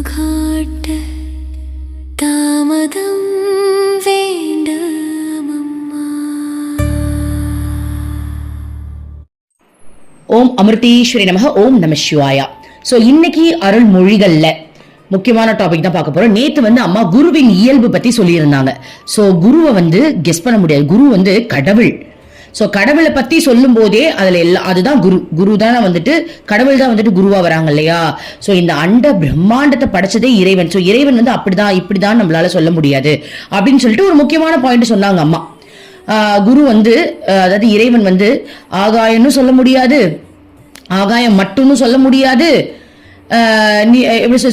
காட்ட தாமதம் வேண்டாமம்மா. ஓம் அமிர்தீஸ்வரி நமக. ஓம் நம சிவாயா. ஸோ இன்னைக்கு அருள்மொழிகள்ல முக்கியமான டாபிக் தான் பார்க்க போறோம். நேத்து அம்மா குருவின் இயல்பு பத்தி சொல்லியிருந்தாங்க. ஸோ குருவை கெஸ் பண்ண முடியாது. குரு கடவுள். ஸோ கடவுளை பத்தி சொல்லும் போதே அதுல அதுதான் குரு தானே கடவுள் தான் குருவா வராங்க இல்லையா. ஸோ இந்த அண்ட பிரம்மாண்டத்தை படைச்சதே இறைவன். ஸோ இறைவன் அப்படிதான் இப்படிதான் நம்மளால சொல்ல முடியாது அப்படின்னு சொல்லிட்டு ஒரு முக்கியமான பாயிண்ட் சொன்னாங்க அம்மா. குரு அதாவது இறைவன் ஆகாயம்னு சொல்ல முடியாது, ஆகாயம் மட்டும்னு சொல்ல முடியாது,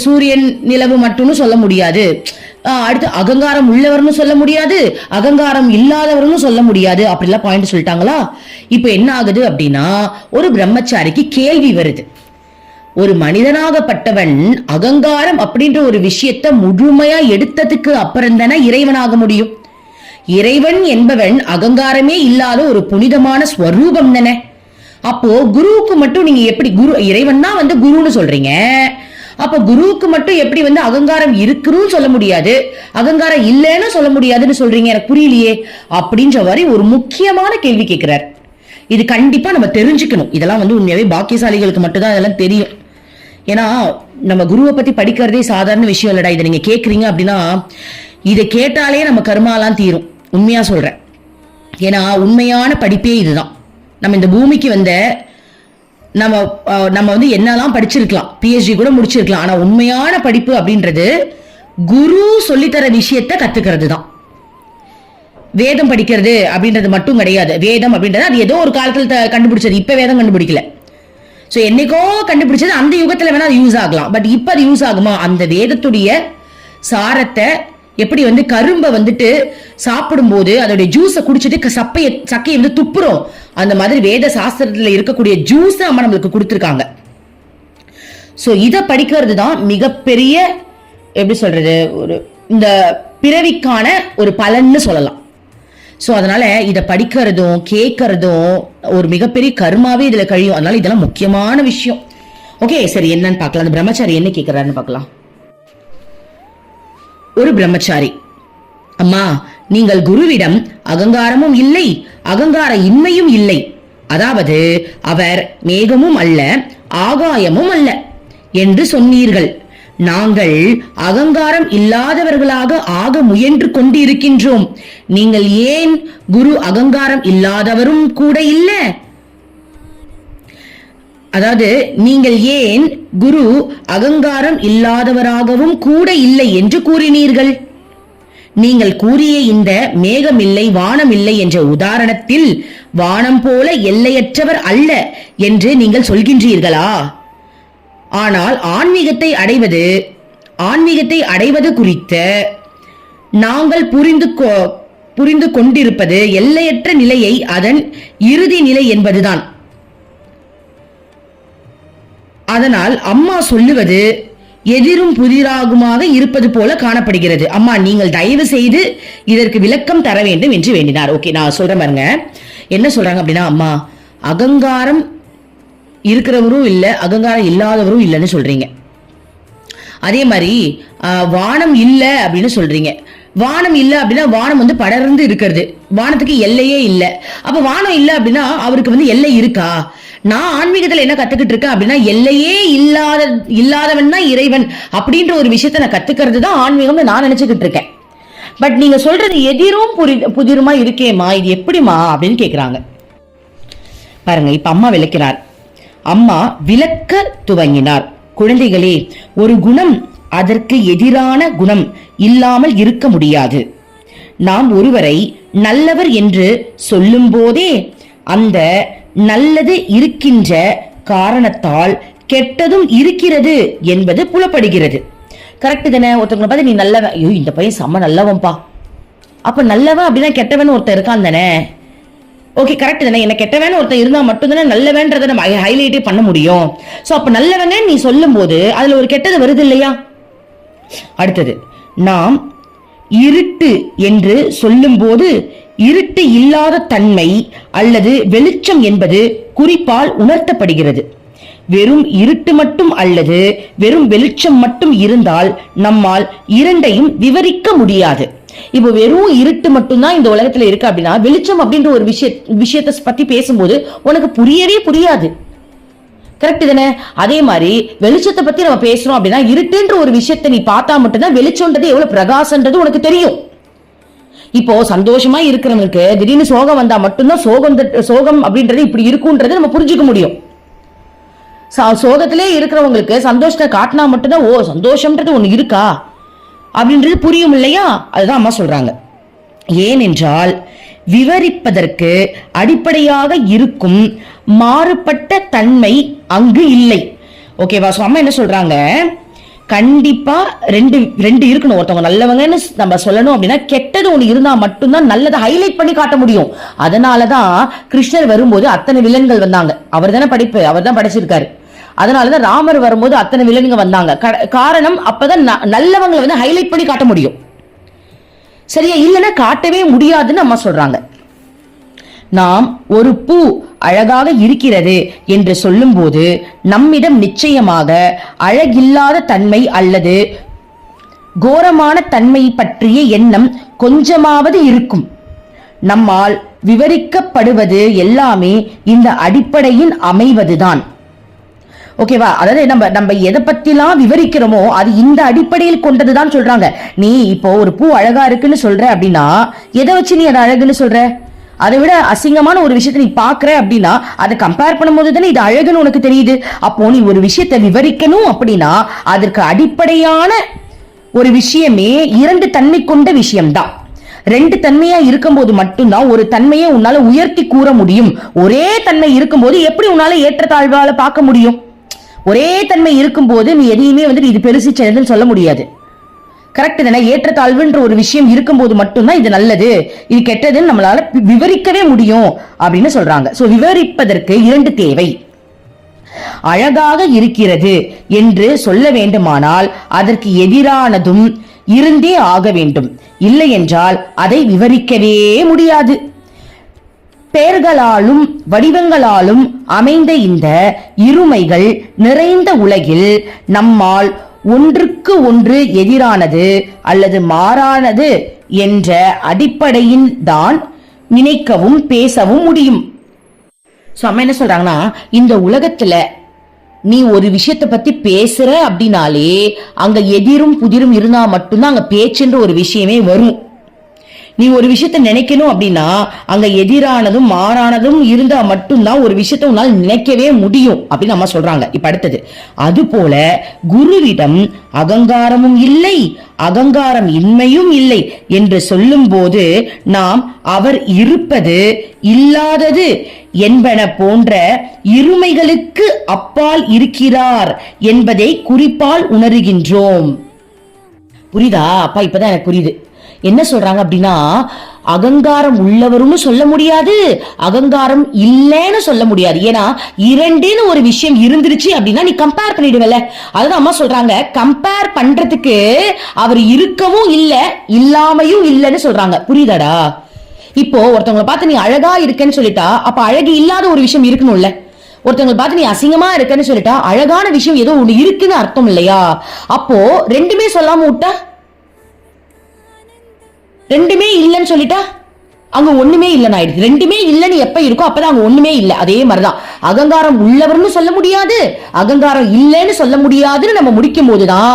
சூரியன் நிலவு மட்டும்னு சொல்ல முடியாது, அடுத்து அகங்காரம் உள்ளவர்னு சொல்ல முடியாது, அகங்காரம் இல்லாதவர்னு சொல்ல முடியாது, அப்படிலாம் பாயிண்ட் சொல்லிட்டாங்களா. இப்ப என்ன ஆகுது அப்படின்னா, ஒரு பிரம்மச்சாரிக்கு கேள்வி வருது. ஒரு மனிதனாகப்பட்டவன் அகங்காரம் அப்படின்ற ஒரு விஷயத்த முழுமையா எடுத்ததுக்கு அப்புறம் தானே இறைவனாக முடியும். இறைவன் என்பவன் அகங்காரமே இல்லாத ஒரு புனிதமான ஸ்வரூபம் தானே. அப்போ குருவுக்கு மட்டும் நீங்க எப்படி இறைவன் தான் குருன்னு சொல்றீங்க, அப்ப குருவுக்கு மட்டும் எப்படி அகங்காரம் இருக்குன்னு சொல்ல முடியாது, அகங்காரம் இல்லைன்னு சொல்ல முடியாதுன்னு சொல்றீங்க, எனக்கு புரியலையே அப்படின்ற மாதிரி ஒரு முக்கியமான கேள்வி கேட்கிறார். இது கண்டிப்பா நம்ம தெரிஞ்சுக்கணும். இதெல்லாம் உண்மையாவே பாக்கியசாலிகளுக்கு மட்டும்தான் இதெல்லாம் தெரியும். ஏன்னா நம்ம குருவை பத்தி படிக்கிறதே சாதாரண விஷயம் இல்லடா. இதை நீங்க கேக்குறீங்க அப்படின்னா இதை கேட்டாலே நம்ம கர்மாலாம் தீரும். உண்மையா சொல்றேன். ஏன்னா உண்மையான படிப்பே இதுதான். நம்ம இந்த பூமிக்கு நம்ம என்னெல்லாம் படிச்சிருக்கலாம், பிஹெச்டி கூட முடிச்சிருக்கலாம். ஆனா உண்மையான படிப்பு அப்படின்றது குரு சொல்லித்தர விஷயத்த கத்துக்கிறது தான். வேதம் படிக்கிறது அப்படின்றது மட்டும் கிடையாது. வேதம் அப்படின்றது அது ஏதோ ஒரு காலத்துல கண்டுபிடிச்சது, இப்ப வேதம் கண்டுபிடிக்கல. சோ என்னைக்கோ கண்டுபிடிச்சது, அந்த யுகத்துல வேணா அது யூஸ் ஆகலாம். பட் இப்ப அது யூஸ் ஆகுமா? அந்த வேதத்துடைய சாரத்தை எப்படி கரும்பை சாப்பிடும் போது அதோடைய ஜூஸை குடிச்சிட்டு சக்கையை துப்புறோம், அந்த மாதிரி வேத சாஸ்திரத்துல இருக்கக்கூடிய ஜூஸ் அம்மா நம்மளுக்கு கொடுத்துருக்காங்க. சோ இத படிக்கிறது தான் மிகப்பெரிய எப்படி சொல்றது, ஒரு இந்த பிறவிக்கான ஒரு பலன்னு சொல்லலாம். சோ அதனால இத படிக்கிறதும் கேட்கறதும் ஒரு மிகப்பெரிய கர்மாவே இதுல கழியும். அதனால இதெல்லாம் முக்கியமான விஷயம். ஓகே, சரி, என்னன்னு பார்க்கலாம். அந்த பிரம்மச்சாரி என்ன கேட்கிறாருன்னு பார்க்கலாம். ஒரு பிரம்மச்சாரி, அம்மா, நீங்கள் குருவிடம் அகங்காரமும் இல்லை, அகங்கார இன்மையும் இல்லை, அதாவது அவர் மேகமும் அல்ல, ஆகாயமும் அல்ல என்று சொன்னீர்கள். நாங்கள் அகங்காரம் இல்லாதவர்களாக ஆக முயன்று கொண்டிருக்கின்றோம். நீங்கள் ஏன் குரு அகங்காரம் இல்லாதவரும் கூட இல்ல? அதாவது நீங்கள் ஏன் குரு அகங்காரம் இல்லாதவராகவும் கூட இல்லை என்று கூறினீர்கள்? நீங்கள் கூறிய இந்த மேகம் இல்லை, வானம் இல்லை என்ற உதாரணத்தில் வானம் போல எல்லையற்றவர் அல்ல என்று நீங்கள் சொல்கின்றீர்களா? ஆனால் ஆன்மீகத்தை அடைவது குறித்த நாங்கள் புரிந்து கொண்டிருப்பது எல்லையற்ற நிலையை, அதன் இறுதி நிலை என்பதுதான். அதனால் அம்மா சொல்லுவது எதிரும் புதிராகுமாக இருப்பது போல காணப்படுகிறது. அம்மா, நீங்கள் தயவு செய்து இதற்கு விளக்கம் தர வேண்டும் என்று வேண்டினார். ஓகே, நான் சொல்றேன் பாருங்க. என்ன சொல்றாங்க அப்படின்னா, அம்மா, அகங்காரம் இருக்கிறவரும் இல்ல, அகங்காரம் இல்லாதவரும் இல்லைன்னு சொல்றீங்க. அதே மாதிரி வானம் இல்ல அப்படின்னு சொல்றீங்க. வானம் இல்ல அப்படின்னா வானம் படர்ந்து இருக்கிறது, வானத்துக்கு எல்லையே இல்ல. அப்ப வானம் இல்ல அப்படின்னா அவருக்கு எல்லை இருக்கா? நான் ஆன்மீகத்துல என்ன கத்துக்கிட்டு இருக்கேன் அப்படின்னா, எல்லையே இல்லாதவன் தான் இறைவன் அப்படின்ற ஒரு விஷயத்த நான் கத்துக்கிறது தான் ஆன்மீகம் நான் நினைச்சுக்கிட்டு இருக்கேன். பட் நீங்க சொல்றது எதிரும் புதிருமா இருக்கேமா, இது எப்படிமா அப்படின்னு கேக்குறாங்க. பாருங்க, இப்ப அம்மா விளக்கிறார். அம்மா விளக்க துவங்கினார். குழந்தைகளே, ஒரு குணம் அதற்கு எதிரான குணம் இல்லாமல் இருக்க முடியாது. நாம் ஒருவரை நல்லவர் என்று சொல்லும் போதே அந்த நல்லது இருக்கின்ற காரணத்தால் கெட்டதும் இருக்கிறது என்பது புலப்படுகிறது. கரெக்ட் தானே? ஒருத்தவங்களை பார்த்து நீ நல்லவன், ஐயோ இந்த பையன் செம்ம நல்லவன்பா, அப்ப நல்லவன் அப்படின்னா கெட்டவன் ஒருத்தன் இருக்கான் தானே. ஓகே, கரெக்ட் தானே? என்ன கெட்டவன் ஒருத்தன் இருந்தா மட்டும்தானே நல்லவன்றதை நம்ம ஹைலைட்டே பண்ண முடியும். சோ அப்ப நல்லவங்க நீ சொல்லும் போது அதுல ஒரு கெட்டது வருது இல்லையா? அடுத்தது, நாம் இருட்டு என்று சொல்லும் போது இருட்டு இல்லாத தன்மை அல்லது வெளிச்சம் என்பது குறிப்பால் உணர்த்தப்படுகிறது. வெறும் இருட்டு மட்டும் அல்லது வெறும் வெளிச்சம் மட்டும் இருந்தால் நம்மால் இரண்டையும் விவரிக்க முடியாது. இப்போ வெறும் இருட்டு மட்டும்தான் இந்த உலகத்துல இருக்கு அப்படின்னா வெளிச்சம் அப்படின்ற ஒரு விஷயத்தை பத்தி பேசும்போது உனக்கு புரியவே புரியாது. கரெக்ட் தானே? அதே மாதிரி வெளிச்சத்தை பத்தி நம்ம பேசுறோம் அப்படின்னா இருட்டுன்ற ஒரு விஷயத்தை நீ பார்த்தா மட்டும்தான் வெளிச்சம்ன்றது எவ்வளவு பிரகாசம்ன்றது உனக்கு தெரியும். இப்போ சந்தோஷமா இருக்கிறவனுக்கு திடீர்னு சோகம் வந்தா மட்டும்தான் சோகம் அப்படின்றது இப்படி இருக்கும்ன்றது நம்ம புரிஞ்சுக்க முடியும். சோகத்திலே இருக்கிறவங்களுக்கு சந்தோஷத்தை காட்டினா மட்டும்தான் ஓ சந்தோஷம்ன்றது ஒண்ணு இருக்கா அப்படின்றது புரியும் இல்லையா? அதுதான் அம்மா சொல்றாங்க. ஏனென்றால் விவரிப்பதற்கு அடிப்படையாக இருக்கும் மாறுபட்ட தன்மை அங்கு இல்லை. ஓகேவா? சோ அம்மா என்ன சொல்றாங்க, கண்டிப்பா ரெண்டு இருக்கணும். ஒருத்தவங்க நல்லவங்கன்னு நம்ம சொல்லணும் அப்படின்னா கெட்டது ஒண்ணு இருந்தா மட்டும்தான் நல்லதை ஹைலைட் பண்ணி காட்ட முடியும். அதனாலதான் கிருஷ்ணர் வரும்போது அத்தனை வில்லன்கள் வந்தாங்க. அவர் தானே அவர் தான் படைச்சிருக்காரு. அதனாலதான் ராமர் வரும்போது அத்தனை வில்லன்கள் வந்தாங்க. காரணம் அப்பதான் நல்லவங்களை வந்து ஹைலைட் பண்ணி காட்ட முடியும். சரியா? இல்லைன்னா காட்டவே முடியாதுன்னு அம்மா சொல்றாங்க. நாம் ஒரு பூ அழகாக இருக்கிறது என்று சொல்லும் போது நம்மிடம் நிச்சயமாக அழகில்லாத தன்மை அல்லது கோரமான தன்மை பற்றிய எண்ணம் கொஞ்சமாவது இருக்கும். நம்மால் விவரிக்கப்படுவது எல்லாமே இந்த அடிப்படையின் அமைவதுதான். ஓகேவா? அதாவது நம்ம எதை பத்திலாம் விவரிக்கிறோமோ அது இந்த அடிப்படையில் கொண்டதுதான் சொல்றாங்க. நீ இப்போ ஒரு பூ அழகா இருக்குன்னு சொல்ற அப்படின்னா எதை வச்சு நீ அதை அழகுன்னு சொல்ற? அதை விட அசிங்கமான ஒரு விஷயத்தை நீ பாக்குற அப்படின்னா அதை கம்பேர் பண்ணும்போது தானே இது அழகுன்னு உனக்கு தெரியுது. அப்போ நீ ஒரு விஷயத்தை விவரிக்கணும் அப்படின்னா அதற்கு அடிப்படையான ஒரு விஷயமே இரண்டு தன்மை கொண்ட விஷயம்தான். ரெண்டு தன்மையா இருக்கும்போது மட்டும்தான் ஒரு தன்மையை உன்னால உயர்த்தி கூற முடியும். ஒரே தன்மை இருக்கும்போது எப்படி உன்னால ஏற்றத்தாழ்வால பார்க்க முடியும்? ஒரே தன்மை இருக்கும்போது நீ எதையுமே வந்து இது பெருசு சின்னதுன்னு சொல்ல முடியாது. கரெக்ட் தானே? ஏற்றத்தாழ்வுன்ற ஒரு விஷயம் இருக்கும்போது மட்டும்தான் இது நல்லது இது கெட்டதுன்னு நம்மளால விவரிக்கவே முடியும் அப்படின்னு சொல்றாங்க. சோ விவரிப்பதற்கு இரண்டு தேவை. அழகாக இருக்கிறது என்று சொல்ல வேண்டுமானால் அதற்கு எதிரானதும் இருந்தே ஆக வேண்டும். இல்லை என்றால் அதை விவரிக்கவே முடியாது. பெயர்களாலும் வடிவங்களாலும் அமைந்த இந்த இருமைகள் நிறைந்த உலகில் நம்மால் ஒன்றுக்கு ஒன்று எதிரானது அல்லது மாறானது என்ற அடிப்படையில் தான் நினைக்கவும் பேசவும் முடியும். சோ அம்மா என்ன சொல்றாங்கன்னா, இந்த உலகத்துல நீ ஒரு விஷயத்தை பத்தி பேசுற அப்படின்னாலே அங்க எதிரும் புதிரும் இருந்தா மட்டும்தான் அங்க பேச்சுன்ற ஒரு விஷயமே வரும். நீ ஒரு விஷயத்த நினைக்கணும் அப்படின்னா அங்க எதிரானதும் மாறானதும் இருந்தா மட்டும்தான் ஒரு விஷயத்த உன்னால் நினைக்கவே முடியும் அப்படின்னு அம்மா சொல்றாங்க. இப்ப அடுத்தது, அது போல குருவிடம் அகங்காரமும் இல்லை அகங்காரம் இன்மையும் இல்லை என்று சொல்லும் போது நாம் அவர் இருப்பது இல்லாதது என்பன போன்ற இருமைகளுக்கு அப்பால் இருக்கிறார் என்பதை குறிப்பால் உணர்கின்றோம். புரியுதா அப்பா? இப்பதான் எனக்கு புரியுது. என்ன சொல்றாங்க அப்படின்னா, அகங்காரம் உள்ளவரும் சொல்ல முடியாது அகங்காரம் இல்லைன்னு சொல்ல முடியாது. ஏன்னா இரண்டுன்னு ஒரு விஷயம் இருந்துருச்சு அப்படின்னா நீ கம்பேர் பண்ணிடுவல. அதுதான் அம்மா சொல்றாங்க, கம்பேர் பண்றதுக்கு அவர் இருக்கவும் இல்ல இல்லாமையும் இல்லைன்னு சொல்றாங்க. புரியுதாடா? இப்போ ஒருத்தவங்களை பார்த்து நீ அழகா இருக்கேன்னு சொல்லிட்டா அப்ப அழகு இல்லாத ஒரு விஷயம் இருக்கணும்ல. ஒருத்தவங்களை பார்த்து நீ அசிங்கமா இருக்கன்னு சொல்லிட்டா அழகான விஷயம் ஏதோ ஒண்ணு இருக்குன்னு அர்த்தம் இல்லையா? அப்போ ரெண்டுமே சொல்லாம விட்டா, ரெண்டுமே இல்லைன்னு சொல்லிட்டா அங்க ஒண்ணுமே இல்லைன்னு ஆயிடுது. ரெண்டுமே இல்லைன்னு எப்ப இருக்கோ அப்பதான் அங்க ஒண்ணுமே இல்லை. அதே மாதிரிதான் அகங்காரம் உள்ளவர்னு சொல்ல முடியாது அகங்காரம் இல்லைன்னு சொல்ல முடியாதுன்னு நம்ம முடிக்கும் போதுதான்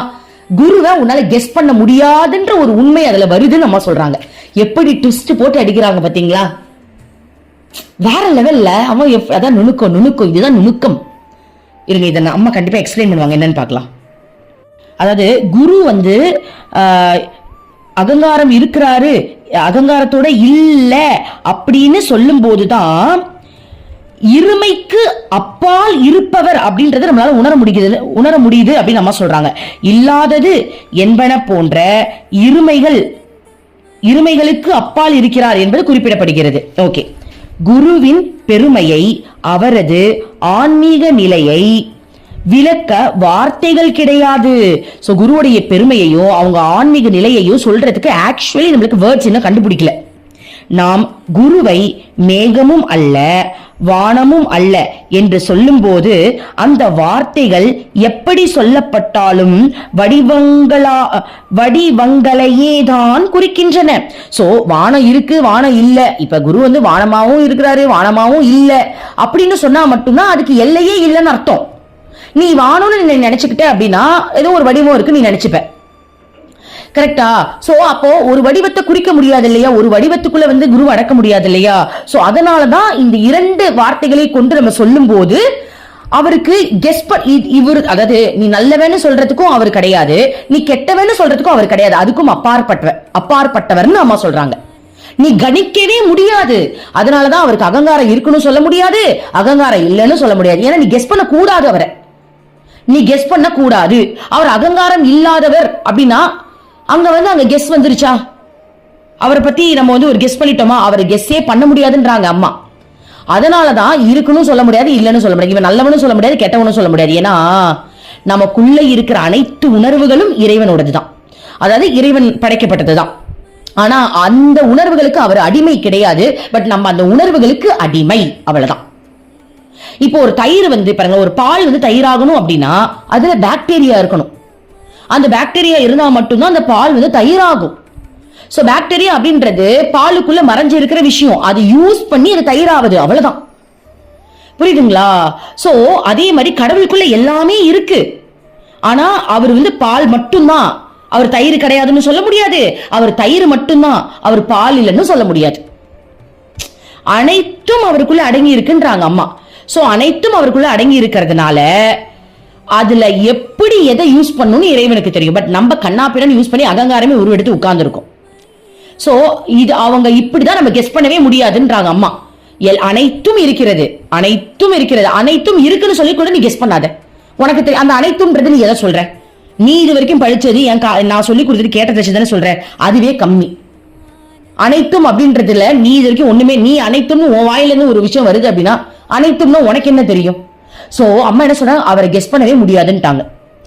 குருவை உன்னால கெஸ் பண்ண முடியாதுன்ற ஒரு உண்மை அதுல வருதுன்னு நம்ம சொல்றாங்க. எப்படி ட்விஸ்ட் போட்டு அடிக்கிறாங்க பாத்தீங்களா? வேற லெவல்ல அவன் அதான் நுணுக்கம் இதுதான் நுணுக்கம். இருங்க, இதை அம்மா கண்டிப்பா எக்ஸ்பிளைன் பண்ணுவாங்க, என்னன்னு பார்க்கலாம். அதாவது குரு வந்து அகங்காரம் இருக்கிறாரு அகங்காரத்தோட இல்ல அப்படின்னு சொல்லும் போதுதான் இருமைக்கு அப்பால் இருப்பவர் அப்படின்றத நம்மளால உணர முடியுது அப்படின்னு நம்ம சொல்றாங்க. இல்லாதது என்பன போன்ற இருமைகளுக்கு அப்பால் இருக்கிறார் என்பது குறிப்பிடப்படுகிறது. ஓகே, குருவின் பெருமையை அவரது ஆன்மீக நிலையை விளக்க வார்த்தைகள் கிடையாது. சோ குருவுடைய பெருமையையும் அவங்க ஆன்மீக நிலையையும் சொல்றதுக்கு ஆக்சுவலி நம்மளுக்கு வேர்ட்ஸ் இன்னும் கண்டுபிடிக்கல. நாம் குருவை மேகமும் அல்ல வானமும் அல்ல என்று சொல்லும்போது அந்த வார்த்தைகள் எப்படி சொல்லப்பட்டாலும் வடிவங்களையே தான் குறிக்கின்றன. சோ வானம் இருக்கு, வானம் இல்ல. இப்ப குரு வந்து வானமாவும் இருக்கிறாரு, வானமாவும் இல்ல அப்படின்னு சொன்னா மட்டும்தான் அதுக்கு எல்லையே இல்லைன்னு அர்த்தம். நீ வானம்னு நீ நினைச்சுக்கிட்ட அப்படின்னா ஏதோ ஒரு வடிவம் இருக்கு நீ நினைச்சுப்ப. கரெக்டா? சோ அப்போ ஒரு வடிவத்தை குறிக்க முடியாது இல்லையா, ஒரு வடிவத்துக்குள்ள வந்து குரு அடக்க முடியாது இல்லையா. சோ அதனாலதான் இந்த இரண்டு வார்த்தைகளை கொண்டு நம்ம சொல்லும் போது அவருக்கு இவர், அதாவது நீ நல்லவன்னு சொல்றதுக்கும் அவர் கிடையாது, நீ கெட்டவன்னு சொல்றதுக்கும் அவர் கிடையாது, அதுக்கும் அப்பாற்பட்டவர்னு அம்மா சொல்றாங்க. நீ கணிக்கவே முடியாது. அதனாலதான் அவருக்கு அகங்காரம் இருக்குன்னு சொல்ல முடியாது, அகங்காரம் இல்லைன்னு சொல்ல முடியாது. ஏன்னா நீ கெஸ் பண்ண கூடாது, அவரை நீ கெஸ் பண்ண கூடாது. அவர் அகங்காரம் இல்லாதவர் அப்படின்னா அங்க கெஸ் வந்துருச்சா? அவரை பத்தி நம்ம வந்து ஒரு கெஸ் பண்ணிட்டோமா? அவரை கெஸ்ஸே பண்ண முடியாதுன்றாங்க அம்மா. அதனாலதான் இருக்குன்னு சொல்ல முடியாது, இல்லன்னு சொல்ல முடியாது, இவன் நல்லவனும் சொல்ல முடியாது, கெட்டவனும் சொல்ல முடியாது. ஏன்னா நமக்குள்ள இருக்கிற அனைத்து உணர்வுகளும் இறைவனோடதுதான், அதாவது இறைவன் படைக்கப்பட்டதுதான். ஆனா அந்த உணர்வுகளுக்கு அவர் அடிமை கிடையாது, பட் நம்ம அந்த உணர்வுகளுக்கு அடிமை, அவ்வளவுதான். இப்போ ஒரு தயிர் வந்து பாருங்க, ஒரு பால் வந்து தயிராகணும் அப்படின்னா அதுல பாக்டீரியா இருக்கணும். அந்த பாக்டீரியா இருந்தா மட்டும்தான் அந்த பால் வந்து தயிராகும். சோ பாக்டீரியா அப்படின்றது பாலுக்குள்ள மறைஞ்சு இருக்கிற விஷயம், அது யூஸ் பண்ணி அது தயிராவது, அவ்வளவுதான். புரியுதுங்களா? சோ அதே மாதிரி கடவுளுக்குள்ள எல்லாமே இருக்கு. ஆனா அவர் வந்து பால் மட்டும்தான், அவர் தயிர் கிடையாதுன்னு சொல்ல முடியாது, அவர் தயிர் மட்டும்தான், அவர் பால் இல்லைன்னு சொல்ல முடியாது. அனைத்தும் அவருக்குள்ள அடங்கி இருக்குன்றாங்க அம்மா. சோ அனைத்தும் அவருக்குள்ள அடங்கி இருக்கிறதுனால அதுல எப்படி எதை யூஸ் பண்ணணும்னு இறைவனுக்கு தெரியும். பட் நம்ம கண்ணாப்பிரன் யூஸ் பண்ணி அகங்காரமே உருவெடுத்து உட்கார்ந்து இருக்கும். சோ இது அவங்க இப்படிதான் நம்ம கெஸ் பண்ணவே முடியாதுன்றாங்க அம்மா. அனைத்தும் இருக்கிறது, அனைத்தும் இருக்கிறது, அனைத்தும் இருக்குன்னு சொல்லி கூட நீ கெஸ் பண்ணாத. உனக்கு அந்த அனைத்தும்ன்றது நீ எதை சொல்ற? நீ இது வரைக்கும் படிச்சது, நான் சொல்லி கொடுத்துட்டு கேட்டதை தானே சொல்ற, அதுவே கம்மி. அனைத்தும் அப்படின்றதுல நீ இது வரைக்கும் ஒண்ணுமே, நீ அனைத்தும் உன் வாயில இருந்து ஒரு விஷயம் வருது அப்படின்னா அனைத்தும்னா உனக்கு என்ன தெரியும்? சோ அம்மா என்ன சொன்னாங்க, அவரை கெஸ் பண்ணவே முடியாதுன்ட்டாங்க.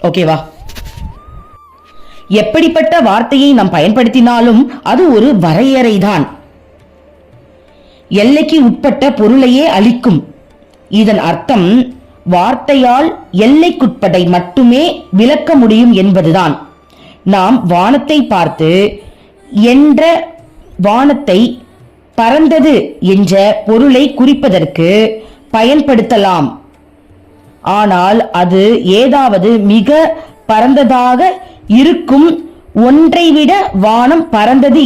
ஓகேவா? எப்படிப்பட்ட வார்த்தையை நாம் பயன்படுத்தினாலும் அது ஒரு வரையறைதான், எல்லைக்கு உட்பட்ட பொருளையே அளிக்கும். இதன் அர்த்தம் வார்த்தையால் எல்லைக்குட்பட்டை மட்டுமே விளக்க முடியும் என்பதுதான். நாம் வானத்தை பார்த்து என்ற வானத்தை பறந்தது என்ற பொருளை குறிப்பதற்கு பயன்படுத்தலாம். ஆனால் அது ஏதாவது மிக பரந்ததாக இருக்கும் ஒன்றை விட வானம் பறந்தது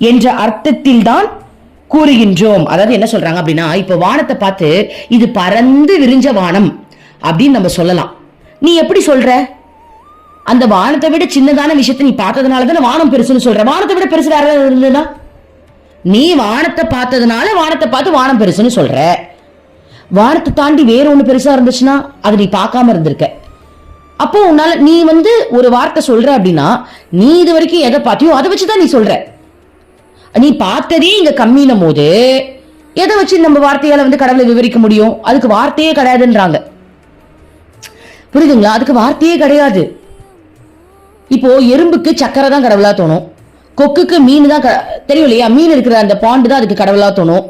என்ற அர்த்தத்தில் தான் கூறுகின்றோம். அதாவது என்ன சொல்றாங்க அப்படின்னா, இப்ப வானத்தை பார்த்து இது பறந்து விரிஞ்ச வானம் அப்படின்னு நம்ம சொல்லலாம். நீ எப்படி சொல்ற? அந்த வானத்தை விட சின்னதான விஷயத்தை நீ பார்த்ததுனாலதான் வானம் பெருசுன்னு சொல்ற. வானத்தை விட பெருசு வேற இருந்ததுன்னா நீ வானத்தை பார்த்ததுனால வானத்தை பார்த்து வானம் பெருசுன்னு சொல்ற. வானத்தை தாண்டி வேற ஒண்ணு பெருசா இருந்துச்சுன்னா அது நீ பார்க்காம இருந்திருக்க. அப்போ உன்னால நீ வந்து ஒரு வார்த்தை சொல்ற அப்படின்னா நீ இது வரைக்கும் எதை பார்த்தியோ அதை வச்சுதான் நீ சொல்ற. நீ பார்த்ததே இங்க கம்மின போது எதை வச்சு நம்ம வார்த்தையால வந்து கடவுளை விவரிக்க முடியும்? அதுக்கு வார்த்தையே கிடையாதுன்றாங்க. புரியுதுங்களா? அதுக்கு வார்த்தையே கிடையாது. இப்போ எறும்புக்கு சக்கரை தான் கடவுளா தோணும், கொக்குக்கு மீன் தான் தெரியும் இல்லையா, மீன் இருக்கிற அந்த பாண்டு தான் அதுக்கு கடவுளா தோணும்,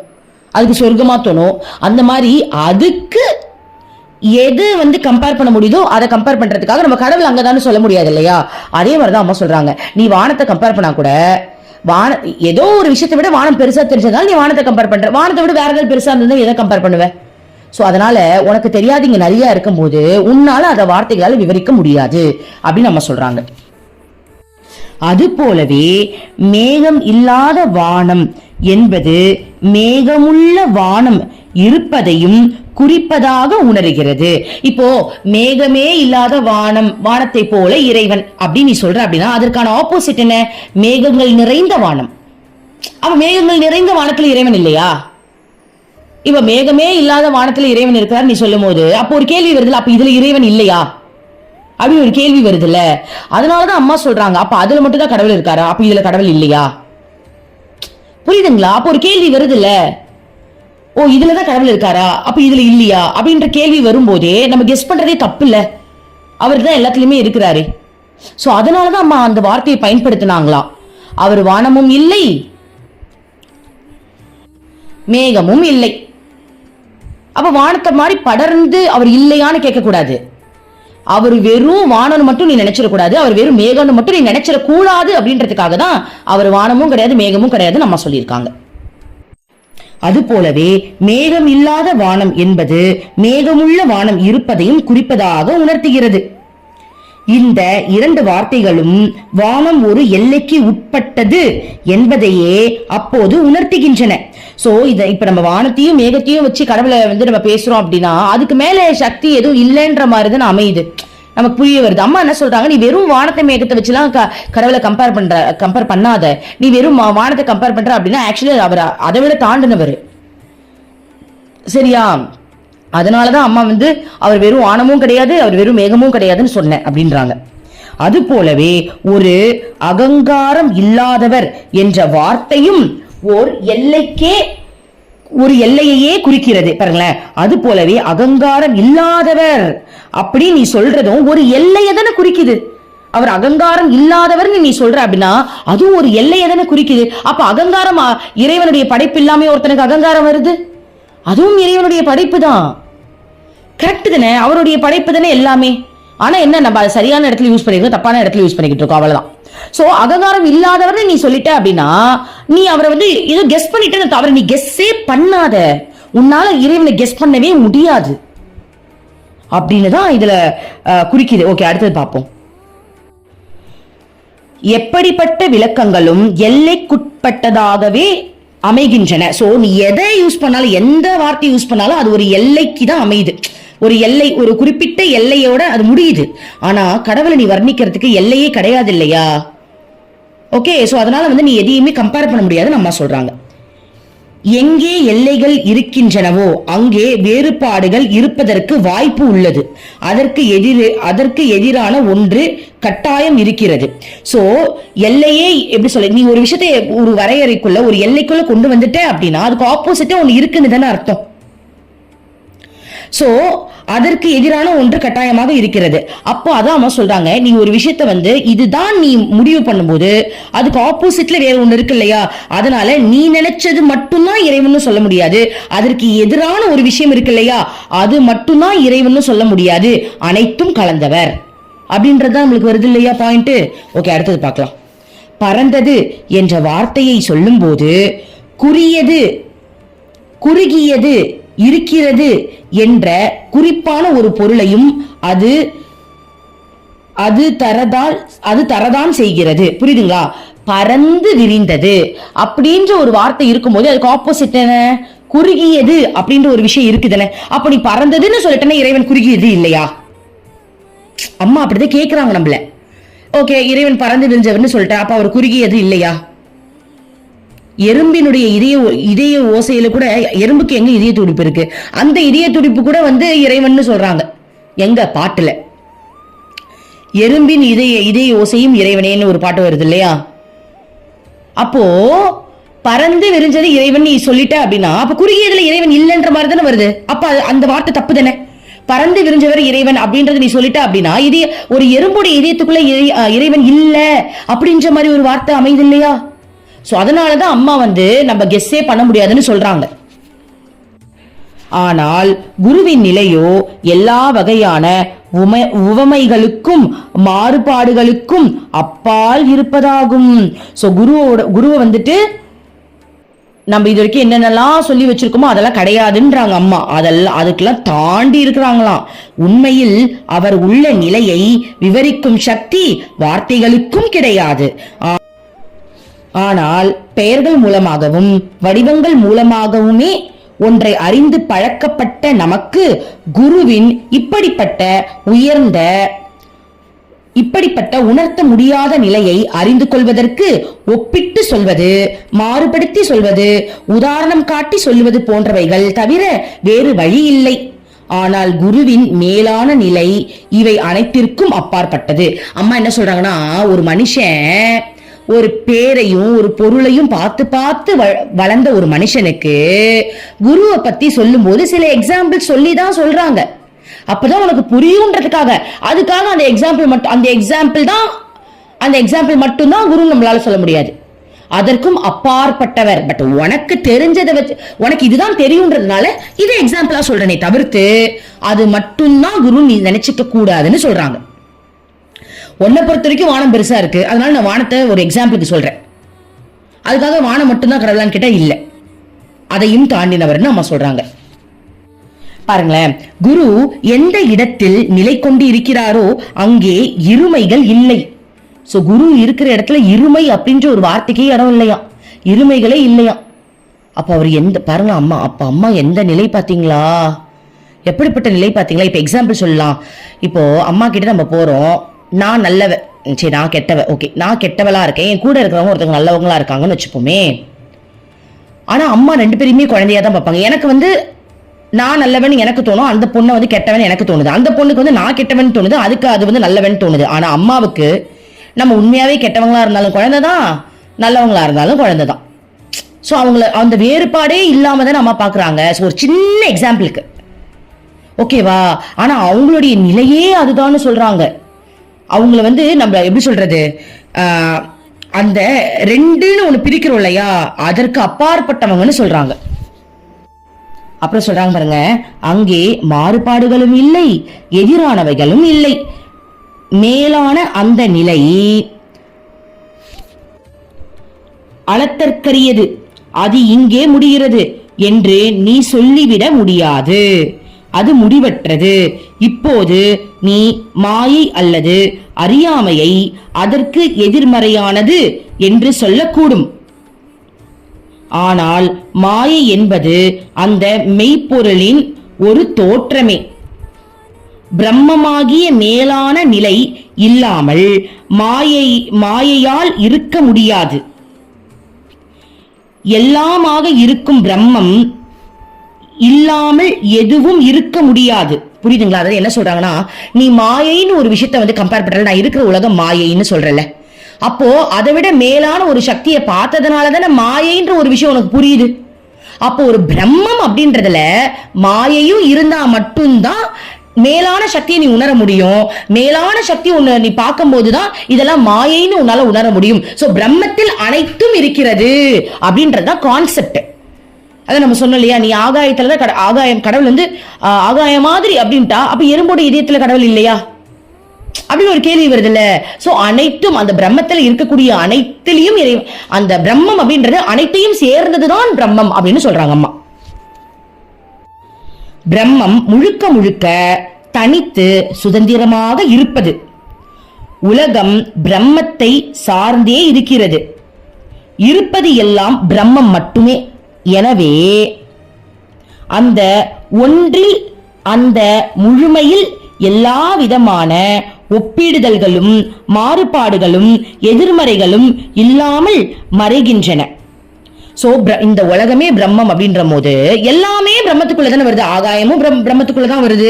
அதுக்கு சொர்க்கமா தோணும். அந்த மாதிரி அதுக்கு எது வந்து கம்பேர் பண்ண முடியுதோ அதை கம்பேர் பண்றதுக்காக நம்ம கடவுள் அங்கதான்னு சொல்ல முடியாது இல்லையா? அதே மாதிரிதான் அம்மா சொல்றாங்க, நீ வானத்தை கம்பேர் பண்ணா கூட ஏதோ ஒரு விஷயத்தை விட வானம் பெருசா தெரிஞ்சதால நீ வானத்தை கம்பேர் பண்ற. வானத்தை விட வேற ஏதாவது பெருசா இருந்தா எதை கம்பேர் பண்ணுவ? சோ அதனால உனக்கு தெரியாது இங்க நிறைய இருக்கும் போது உன்னால அதை வார்த்தைகளால விவரிக்க முடியாது அப்படின்னு நம்ம சொல்றாங்க. அது போலவே மேகம் இல்லாத வானம் என்பது மேகமுள்ள வானம் இருப்பதையும் குறிப்பதாக உணர்கிறது. இப்போ மேகமே இல்லாத வானம், வானத்தை போல இறைவன் அப்படின்னு நீ சொல்ற அப்படின்னா அதற்கான ஆப்போசிட் என்ன? மேகங்கள் நிறைந்த வானம். அவ மேகங்கள் நிறைந்த வானத்துல இறைவன் இல்லையா? இப்ப மேகமே இல்லாத வானத்துல இறைவன் இருக்கிறார் நீ சொல்லும் போது அப்போ ஒரு கேள்வி வருதுல, அப்ப இதுல இறைவன் இல்லையா அப்படின்னு ஒரு கேள்வி வருதுல்ல. அதனாலதான் அம்மா சொல்றாங்க, அப்ப அதுல மட்டும் தான் கடவுள் இருக்காரா, அப்ப இதுல கடவுள் இல்லையா? புரியுதுங்களா? அப்ப ஒரு கேள்வி வருதுல்ல, ஓ இதுலதான் கடவுள் இருக்காரா அப்ப இதுல இல்லையா அப்படின்ற கேள்வி வரும்போதே நம்ம கெஸ் பண்றதே தப்பு இல்ல, அவர் தான் எல்லாத்துலயுமே இருக்கிறாரு. சோ அதனாலதான் அம்மா அந்த வார்த்தையை பயன்படுத்தினாங்களாம். அவர் வானமும் இல்லை மேகமும் இல்லை, அப்ப வானத்தை மாதிரி படர்ந்து அவர் இல்லையான்னு கேட்க கூடாது. அவர் வெறும் வானம்னு மட்டும் நீ நினைச்சிடக்கூடாது, அவர் வெறும் மேகம்னு மட்டும் நீ நினைச்சிடக்கூடாது அப்படின்றதுக்காக தான் அவர் வானமும் கிடையாது மேகமும் கிடையாது நம்ம சொல்லியிருக்காங்க. அது போலவே மேகம் இல்லாத வானம் என்பது மேகமுள்ள வானம் இருப்பதையும் குறிப்பதாக உணர்த்துகிறது. இந்த இரண்டு வார்த்தைகளும் வானம் ஒரு எல்லைக்கு உட்பட்டது என்பதையே அப்போது உணர்த்துகின்றன. சோ இப்ப நம்ம வானத்தையும் மேகத்தையும் வச்சு கடவுளை நம்ம பேசுறோம் அப்படின்னா அதுக்கு மேல சக்தி எதுவும் இல்லைன்ற மாதிரிதான் அமையுது, நமக்கு புரிய வருது. அம்மா என்ன சொல்றாங்க, நீ வெறும் வானத்தை மேகத்தை வச்சுலாம் கடவுளை கம்பேர் பண்ணாத, நீ வெறும் வானத்தை கம்பேர் பண்ற அப்படின்னா ஆக்சுவலி அவர் அதை விட தாண்டினவர். சரியா? அதனாலதான் அம்மா அவர் வெறும் வானமும் கிடையாது அவர் வெறும் மேகமும் கிடையாதுன்னு சொன்னேன் அப்படின்றாங்க. அது போலவே ஒரு அகங்காரம் இல்லாதவர் என்ற வார்த்தையும் ஒரு எல்லையே குறிக்கிறது பாருங்களேன். அது போலவே அகங்காரம் இல்லாதவர் அப்படி நீ சொல்றதும் ஒரு எல்லையை தானே குறிக்குது. அவர் அகங்காரம் இல்லாதவர் நீ சொல்ற அப்படின்னா அதுவும் ஒரு எல்லையை தானே குறிக்குது. அப்ப அகங்காரம் இறைவனுடைய படைப்பு இல்லாம ஒருத்தனுக்கு அகங்காரம் வருது, அதுவும் இறைவனுடைய படைப்பு தான். கரெக்ட் தானே, அவருடைய படைப்பு தானே எல்லாமே. ஆனா என்ன, நம்ம அதை சரியான இடத்துல யூஸ் பண்ணிருக்கோம், தப்பான இடத்துல யூஸ் பண்ணிக்கிட்டு இருக்கோம், அவ்வளவுதான். சோ அகங்காரம் இல்லாதவர் நீ சொல்லிட்ட அப்படின்னா நீ அவரை ஏதோ கெஸ் பண்ணிட்டு, அவரை நீ கெஸ்ஸே பண்ணாத, உன்னால இறைவனை கெஸ் பண்ணவே முடியாது அப்படின்னு தான் இதுல குறிக்குது. ஓகே, அடுத்தது பார்ப்போம். எப்படிப்பட்ட விளக்கங்களும் எல்லைக்குட்பட்டதாகவே அமைகின்றன. சோ நீ எதை யூஸ் பண்ணாலும், எந்த வார்த்தை யூஸ் பண்ணாலும் அது ஒரு எல்லைக்கு தான் அமையுது. ஒரு எல்லை, ஒரு குறிப்பிட்ட எல்லையோட அது முடியுது. ஆனா கடவுளை நீ வர்ணிக்கிறதுக்கு எல்லையே கிடையாது இல்லையா? ஓகே, சோ அதனால நீ எதையுமே கம்பேர் பண்ண முடியாதுன்னு அம்மா சொல்றாங்க. எங்கே எல்லைகள் இருக்கின்றனவோ அங்கே வேறுபாடுகள் இருப்பதற்கு வாய்ப்பு உள்ளது. அதற்கு எதிரான ஒன்று கட்டாயம் இருக்கிறது. சோ எல்லையே எப்படி சொல்ல, நீ ஒரு விஷயத்தை ஒரு வரையறைக்குள்ள ஒரு எல்லைக்குள்ள கொண்டு வந்துட்ட அப்படின்னா அதுக்கு ஆப்போசிட்டா ஒண்ணு இருக்குன்னு தானே அர்த்தம். சோ அதற்கு எதிரான ஒன்று கட்டாயமாக இருக்கிறது. அப்போ அதான் அம்மா சொல்றாங்க, நீ ஒரு விஷயத்த இதுதான் நீ முடிவு பண்ணும்போது அதுக்கு ஆப்போசிட்ல வேற ஒண்ணு இருக்கு இல்லையா? அதனால நீ நினைச்சது மட்டும்தான் இறைவன் சொல்ல முடியாது, அதற்கு எதிரான ஒரு விஷயம் இருக்கு இல்லையா, அது மட்டும்தான் இறைவன் சொல்ல முடியாது, அனைத்தும் கலந்தவர் அப்படின்றதுதான் நம்மளுக்கு வருது இல்லையா பாயிண்ட். ஓகே, அடுத்தது பார்க்கலாம். பறந்தது என்ற வார்த்தையை சொல்லும் போது குறுகியது இருக்கிறது என்ற குறிப்பான ஒரு பொருளையும் அது தரதான் செய்கிறது. புரியுதுங்களா? பறந்து விரிந்தது அப்படின்ற ஒரு வார்த்தை இருக்கும்போது அதுக்கு ஆப்போசிட் என்ன, குறுகியது அப்படின்ற ஒரு விஷயம் இருக்குதுன்னு. அப்ப நீ பறந்ததுன்னு சொல்லிட்டேன்னா இறைவன் குறுகியது இல்லையா? அம்மா அப்படிதான் கேக்குறாங்க நம்மள. ஓகே, இறைவன் பறந்து விரிஞ்சவர்னு சொல்லிட்டேன், அப்ப அவர் குறுகியது இல்லையா? எறும்பினுடைய இதய ஓசையில கூட எறும்புக்கு எங்க இதய துடிப்பு இருக்கு, அந்த இதய துடிப்பு கூட இறைவன் சொல்றாங்க. எங்க பாட்டுல எறும்பின் இதய ஓசையும் இறைவனேன்னு ஒரு பாட்டு வருது இல்லையா? அப்போ பறந்து விரிஞ்சது இறைவன் நீ சொல்லிட்ட அப்படின்னா அப்ப குறுகியதுல இறைவன் இல்லைன்ற மாதிரி தானே வருது. அப்ப அந்த வார்த்தை தப்பு தானே. பறந்து விரிஞ்சவர் இறைவன் அப்படின்றது நீ சொல்லிட்ட அப்படின்னா ஒரு எறும்புடைய இதயத்துக்குள்ள இறைவன் இல்ல அப்படின்ற மாதிரி ஒரு வார்த்தை அமைது இல்லையா? சோ அதனாலதான் அம்மா நம்ம கெஸ்ஸே பண்ண முடியாதுன்னு சொல்றாங்க. ஆனால் குருவின் நிலையோ எல்லா வகையான உவமைகளுக்கும் மாறுபாடுகளுக்கும் அப்பால் இருப்பதாகும். சோ குருவை நம்ம இது வரைக்கும் என்னென்னலாம் சொல்லி வச்சிருக்கோமோ அதெல்லாம் கிடையாதுன்றாங்க அம்மா. அதுக்கெல்லாம் தாண்டி இருக்கிறாங்களாம். உண்மையில் அவர் உள்ள நிலையை விவரிக்கும் சக்தி வார்த்தைகளுக்கும் கிடையாது. ஆனால் பெயர்கள் மூலமாகவும் வடிவங்கள் மூலமாகவுமே ஒன்றை அறிந்து பழக்கப்பட்ட நமக்கு குருவின் இப்படிப்பட்ட உணர்த்த முடியாத நிலையை அறிந்து கொள்வதற்கு ஒப்பிட்டு சொல்வது, மாறுபடுத்தி சொல்வது, உதாரணம் காட்டி சொல்வது போன்றவைகள் தவிர வேறு வழி இல்லை. ஆனால் குருவின் மேலான நிலை இவை அனைத்திற்கும் அப்பாற்பட்டது. அம்மா என்ன சொல்றாங்கன்னா, ஒரு மனுஷன் ஒரு பேரையும் ஒரு பொருளையும் பார்த்து பார்த்து வளர்ந்த ஒரு மனுஷனுக்கு குருவை பத்தி சொல்லும் போது சில எக்ஸாம்பிள் சொல்லிதான் சொல்றாங்க. அப்பதான் உனக்கு புரியும்ன்றதுக்காக, அதுக்காக அந்த எக்ஸாம்பிள் மட்டும்தான் குரு நம்மளால சொல்ல முடியாது. அதற்கும் அப்பாற்பட்டவர். பட் உனக்கு தெரிஞ்சதை வச்சு, உனக்கு இதுதான் தெரியும்ன்றதுனால இதை எக்ஸாம்பிளா சொல்றேனே தவிர்த்து அது மட்டும்தான் குரு நீ நினைச்சுக்க கூடாதுன்னு சொல்றாங்க. உன்னை பொறுத்த வரைக்கும் வானம் பெருசா இருக்கு, அதனால நான் வானத்தை ஒரு எக்ஸாம்பிளுக்கு சொல்றேன். அதுக்காக வானம் மட்டும்தான் கடவுளான்னு கேட்டா இல்ல, அதையும் தாண்டினவர்னு அம்மா சொல்றாங்க. பாருங்களேன், குரு எந்த இடத்தில் நிலை கொண்டு இருக்கிறாரோ அங்கே இருமைகள் இல்லை. சோ குரு இருக்கிற இடத்துல இருமை அப்படின்ற ஒரு வார்த்தைக்கே இடம் இல்லையா, இருமைகளே இல்லையா. அப்ப அவர் எந்த பாருங்க அம்மா, அப்ப அம்மா எந்த நிலை பாத்தீங்களா, எப்படிப்பட்ட நிலை பாத்தீங்களா. இப்ப எக்ஸாம்பிள் சொல்லலாம். இப்போ அம்மா கிட்ட நம்ம போறோம், நான் நல்லவ, சரி நான் கெட்டவ, ஓகே நான் கெட்டவளா இருக்கேன், என் கூட இருக்கிறவங்க ஒருத்தவங்க நல்லவங்களா இருக்காங்கன்னு வச்சுப்போமே. ஆனா அம்மா ரெண்டு பேருமே குழந்தையா தான் பார்ப்பாங்க. எனக்கு நான் நல்லவன் எனக்கு தோணும், அந்த பொண்ணை கெட்டவன் எனக்கு தோணுது, அந்த பொண்ணுக்கு நான் கெட்டவன் தோணுது, அதுக்கு அது நல்லவன் தோணுது. ஆனா அம்மாவுக்கு நம்ம உண்மையாவே கெட்டவங்களா இருந்தாலும் குழந்தைதான், நல்லவங்களா இருந்தாலும் குழந்தைதான். ஸோ அவங்கள அந்த வேறுபாடே இல்லாம தான் அம்மா பாக்குறாங்க. ஸோ ஒரு சின்ன எக்ஸாம்பிளுக்கு ஓகேவா. ஆனா அவங்களுடைய நிலையே அதுதான் சொல்றாங்க. அவங்கள நம்ம எப்படி சொல்றது, அந்த ரெண்டுன்னு ஒண்ணு பிரிக்கிறோம் இல்லையா, அதற்கு அப்பாற்பட்டவங்கன்னு சொல்றாங்க. அப்புறம் சொல்றாங்க பாருங்க, அங்கே மாறுபாடுகளும் இல்லை, எதிரானவைகளும் இல்லை, மேலான அந்த நிலை அளத்தற்கரியது, அது இங்கே முடிகிறது என்று நீ சொல்லிவிட முடியாது, அது முடிவற்றது. இப்போது நீ மாயை அல்லது அறியாமையை அதற்கு எதிர்மறையானது என்று சொல்லக்கூடும். ஆனால் மாயை என்பது அந்த மெய்ப்பொருளின் ஒரு தோற்றமே. பிரம்மமாகிய மேலான நிலை இல்லாமல் மாயையால் இருக்க முடியாது. எல்லாமாக இருக்கும் பிரம்மம் இல்லாமல் எதுவும் இருக்க முடியாது. புரியுதுங்களா? அதாவது என்ன சொல்றாங்கன்னா, நீ மாயைன்னு ஒரு விஷயத்த கம்பேர் பண்ற, நான் இருக்கிற உலகம் மாயைன்னு சொல்றல, அப்போ அதை விட மேலான ஒரு சக்தியை பார்த்ததுனாலதானே மாயைன்ற ஒரு விஷயம் உனக்கு புரியுது. அப்போ ஒரு பிரம்மம் அப்படின்றதுல மாயையும் இருந்தா மட்டும்தான் மேலான சக்தியை நீ உணர முடியும். மேலான சக்தி உன்னை நீ பார்க்கும் போதுதான் இதெல்லாம் மாயைன்னு உன்னால உணர முடியும். சோ பிரம்மத்தில் அனைத்தும் இருக்கிறது அப்படின்றதுதான் கான்செப்ட். அதை நம்ம சொன்னோம் இல்லையா, நீ ஆகாயத்துலதான் ஆகாயம், கடவுள் ஆகாயம் மாதிரி அப்படின்ட்டா அப்ப எறும்போட இதயத்துல கடவுள் இல்லையா அப்படின்னு ஒரு கேள்வி வருது இல்ல. சோ அனைத்தும் அந்த பிரம்மத்துல இருக்கக்கூடிய அனைத்திலையும் அந்த பிரம்மம் அப்படின்றது அனைத்தையும் சேர்ந்ததுதான் பிரம்மம் அப்படின்னு சொல்றாங்க அம்மா. பிரம்மம் முழுக்க முழுக்க தனித்து சுதந்திரமாக இருப்பது. உலகம் பிரம்மத்தை சார்ந்தே இருக்கிறது. இருப்பது எல்லாம் பிரம்மம் மட்டுமே. எனவே அந்த ஒன்றில், அந்த முழுமையில் எல்லா விதமான ஒப்பிடுதல்களும் மாறுபாடுகளும் எதிர்மறைகளும் இல்லாமல் மறைகின்றன. சோ இந்த உலகமே பிரம்மம் அப்படின்ற போது எல்லாமே பிரம்மத்துக்குள்ளதானே வருது. ஆகாயமும் பிரம்மத்துக்குள்ளதான் வருது,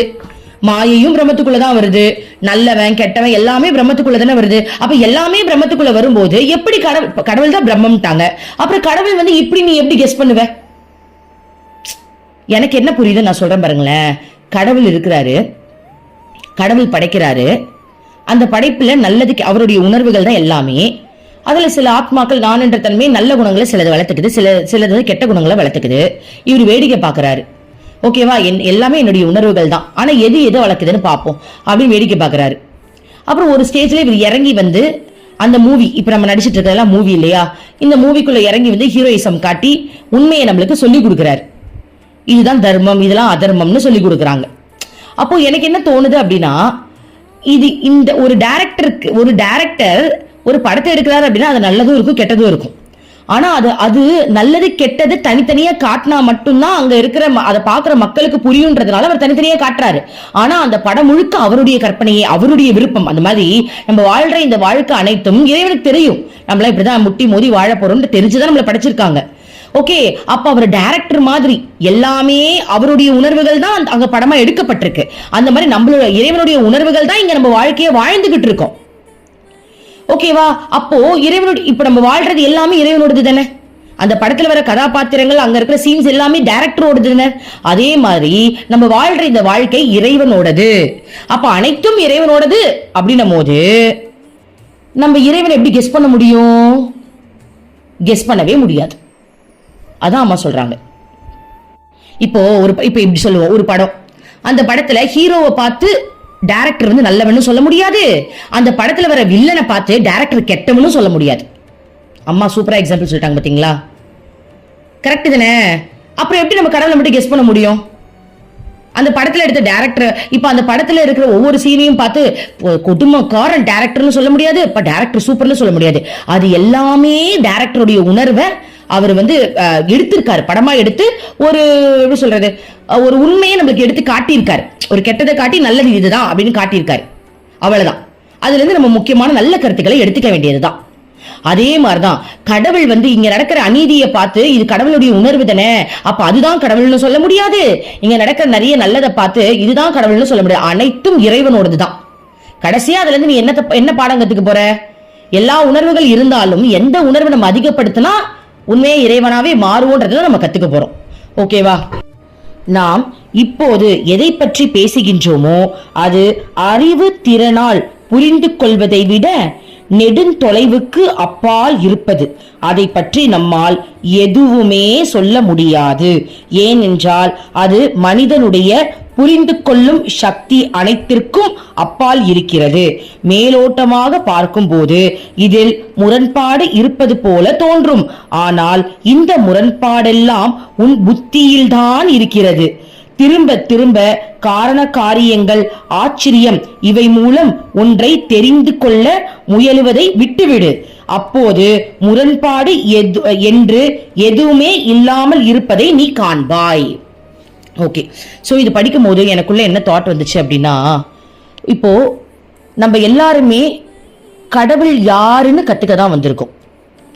மாயையும் பிரம்மத்துக்குள்ளதான் வருது, நல்லவன் கெட்டவன் எல்லாமே பிரம்மத்துக்குள்ளதானே வருது. அப்ப எல்லாமே பிரம்மத்துக்குள்ள வரும்போது எப்படி கடவுள் தான் பிரம்மம்ட்டாங்க, அப்புறம் கடவுள் இப்படி நீ எப்படி கெஸ் பண்ணுவ? எனக்கு என்ன புரியுது நான் சொல்றேன் பாருங்களேன். கடவுள் இருக்கிறாரு, கடவுள் படைக்கிறாரு, அந்த படைப்புல நல்லதுக்கு அவருடைய உணர்வுகள் தான் எல்லாமே. அதுல சில ஆத்மாக்கள் நான் என்ற தன்மை நல்ல குணங்களை சிலது வளர்த்துக்குது, சிலது கெட்ட குணங்களை வளர்த்துக்குது. இவர் வேடிக்கை பாக்குறாரு, ஓகேவா, எல்லாமே என்னுடைய உணர்வுகள் தான், ஆனா எது வளர்க்குதுன்னு பார்ப்போம் அப்படின்னு வேடிக்கை பாக்குறாரு. அப்புறம் ஒரு ஸ்டேஜ்ல இவர் இறங்கி அந்த மூவி, இப்ப நம்ம நடிச்சிட்டு இருக்கிறதெல்லாம் மூவி இல்லையா, இந்த மூவிக்குள்ள இறங்கி ஹீரோயிசம் காட்டி உண்மையை நம்மளுக்கு சொல்லி கொடுக்குறாரு. இதுதான் தர்மம், இதெல்லாம் அதர்மம்னு சொல்லி கொடுக்குறாங்க. அப்போ எனக்கு என்ன தோணுது அப்படின்னா, இது இந்த ஒரு டைரக்டர் ஒரு படத்தை எடுக்கிறாரு அப்படின்னா அது நல்லதும் இருக்கும் கெட்டதும் இருக்கும். ஆனா அது நல்லது கெட்டது தனித்தனியா காட்டினா மட்டும்தான் அங்க இருக்கிற அதை பாக்குற மக்களுக்கு புரியுன்றதுனால அவர் தனித்தனியா காட்டுறாரு. ஆனா அந்த படம் முழுக்க அவருடைய கற்பனையே, அவருடைய விருப்பம். அந்த மாதிரி நம்ம வாழ்ற இந்த வாழ்க்கை அனைத்தும் இறைவனுக்கு தெரியும். நம்மள இப்படிதான் முட்டி மோதி வாழ போறோம்னு தெரிஞ்சுதான் நம்மள படைச்சிருக்காங்க. ஓகே, அப்ப அவர் டைரக்டர் மாதிரி எல்லாமே அவருடைய உணர்வுகள் தான் அங்க படமா எடுக்கப்பட்டிருக்கு. அந்த மாதிரி நம்மளோட இறைவனுடைய உணர்வுகள் தான் இங்க நம்ம வாழ்க்கைய வாழ்ந்துகிட்டு இருக்கோம். ஓகேவா? அப்போ இறைவனுடைய இப்ப நம்ம வாழ்றது எல்லாமே இறைவனோடது தானே. அந்த படத்துல வர கதாபாத்திரங்கள், அங்க இருக்கிற சீன்ஸ் எல்லாமே டைரக்டரோடது தானே. அதே மாதிரி நம்ம வாழ்ற இந்த வாழ்க்கை இறைவனோடது. அப்ப அனைத்தும் இறைவனோடது அப்படின்னும் போது நம்ம இறைவனை எப்படி கெஸ் பண்ண முடியும்? கெஸ் பண்ணவே முடியாது. அதான் அம்மா சொல்றாங்க. இப்போ இப்படி சொல்லுவோம், ஒரு படம், அந்த படத்துல ஹீரோவை பார்த்து டைரக்டர் வந்து நல்லவன்னு சொல்ல முடியாது, அந்த படத்துல வர வில்லனை பார்த்து டைரக்டர் கெட்டவனும் சொல்ல முடியாது. அம்மா சூப்பரா எக்ஸாம்பிள் சொல்லிட்டாங்க பாத்தீங்களா? கரெக்ட் தானே? அப்புறம் எப்படி நம்ம கடவுளை மட்டும் கெஸ் பண்ண முடியும்? அந்த படத்துல எடுத்த டைரக்டர், இப்ப அந்த படத்துல இருக்கிற ஒவ்வொரு சீனையும் பார்த்து குடும்பக்காரன் டைரக்டர்னு சொல்ல முடியாது, இப்ப டைரக்டர் சூப்பர்னு சொல்ல முடியாது. அது எல்லாமே டைரக்டருடைய உணர்வை அவர் வந்து எடுத்திருக்காரு, படமா எடுத்து ஒரு எப்படி சொல்றது, ஒரு உண்மையை நம்மளுக்கு எடுத்து காட்டியிருக்காரு. ஒரு கெட்டதை காட்டி நல்லது இதுதான் அப்படின்னு காட்டியிருக்காரு. அவ்வளவுதான். அதுல இருந்து நம்ம முக்கியமான நல்ல கருத்துக்களை எடுத்துக்க வேண்டியதுதான். அதே மாதிரிதான் கடவுள் வந்து இங்க நடக்கிற அநீதியை பார்த்து இது கடவுளுடைய உணர்வு தானே, அப்ப அதுதான் கடவுள்னு சொல்ல முடியாது. இங்க நடக்கிற நிறைய நல்லதை பார்த்து இதுதான் கடவுள்னு சொல்ல முடியாது. அனைத்தும் இறைவனோடதுதான். கடைசியா அதுல இருந்து நீ என்ன பாடம் கத்துக்க போற? எல்லா உணர்வுகள் இருந்தாலும் எந்த உணர்வை நம்ம அதிகப்படுத்தினா உண்மையே இறைவனாவே மாறுவோன்றதுல நம்ம கத்துக்க போறோம். ஓகேவா? நாம் இப்போது எதை பற்றி பேசுகின்றோமோ அது அறிவு திறனால் புரிந்து கொள்வதை விட நெடுந்தொலைவுக்கு அப்பால் இருப்பது. அதை பற்றி நம்மால் எதுவுமே சொல்ல முடியாது. ஏனென்றால் அது மனிதனுடைய புரிந்து கொள்ளும் சக்தி அனைத்திற்கும் அப்பால் இருக்கிறது. மேலோட்டமாக பார்க்கும்போது இதில் முரண்பாடு இருப்பது போல தோன்றும். ஆனால் இந்த முரண்பாடெல்லாம் உன் புத்தியில்தான் இருக்கிறது. திரும்ப திரும்ப காரண காரியங்கள், ஆச்சரியம் இவை மூலம் ஒன்றை தெரிந்து கொள்ள முயலுவதை விட்டுவிடு. அப்போது முரண்பாடு என்று எதுவுமே இல்லாமல் இருப்பதை நீ காண்பாய். ஓகே, ஸோ இது படிக்கும் போது எனக்குள்ள என்ன தாட் வந்துச்சு அப்படின்னா, இப்போ நம்ம எல்லாருமே கடவுள் யாருன்னு கத்துக்க தான் வந்திருக்கோம்.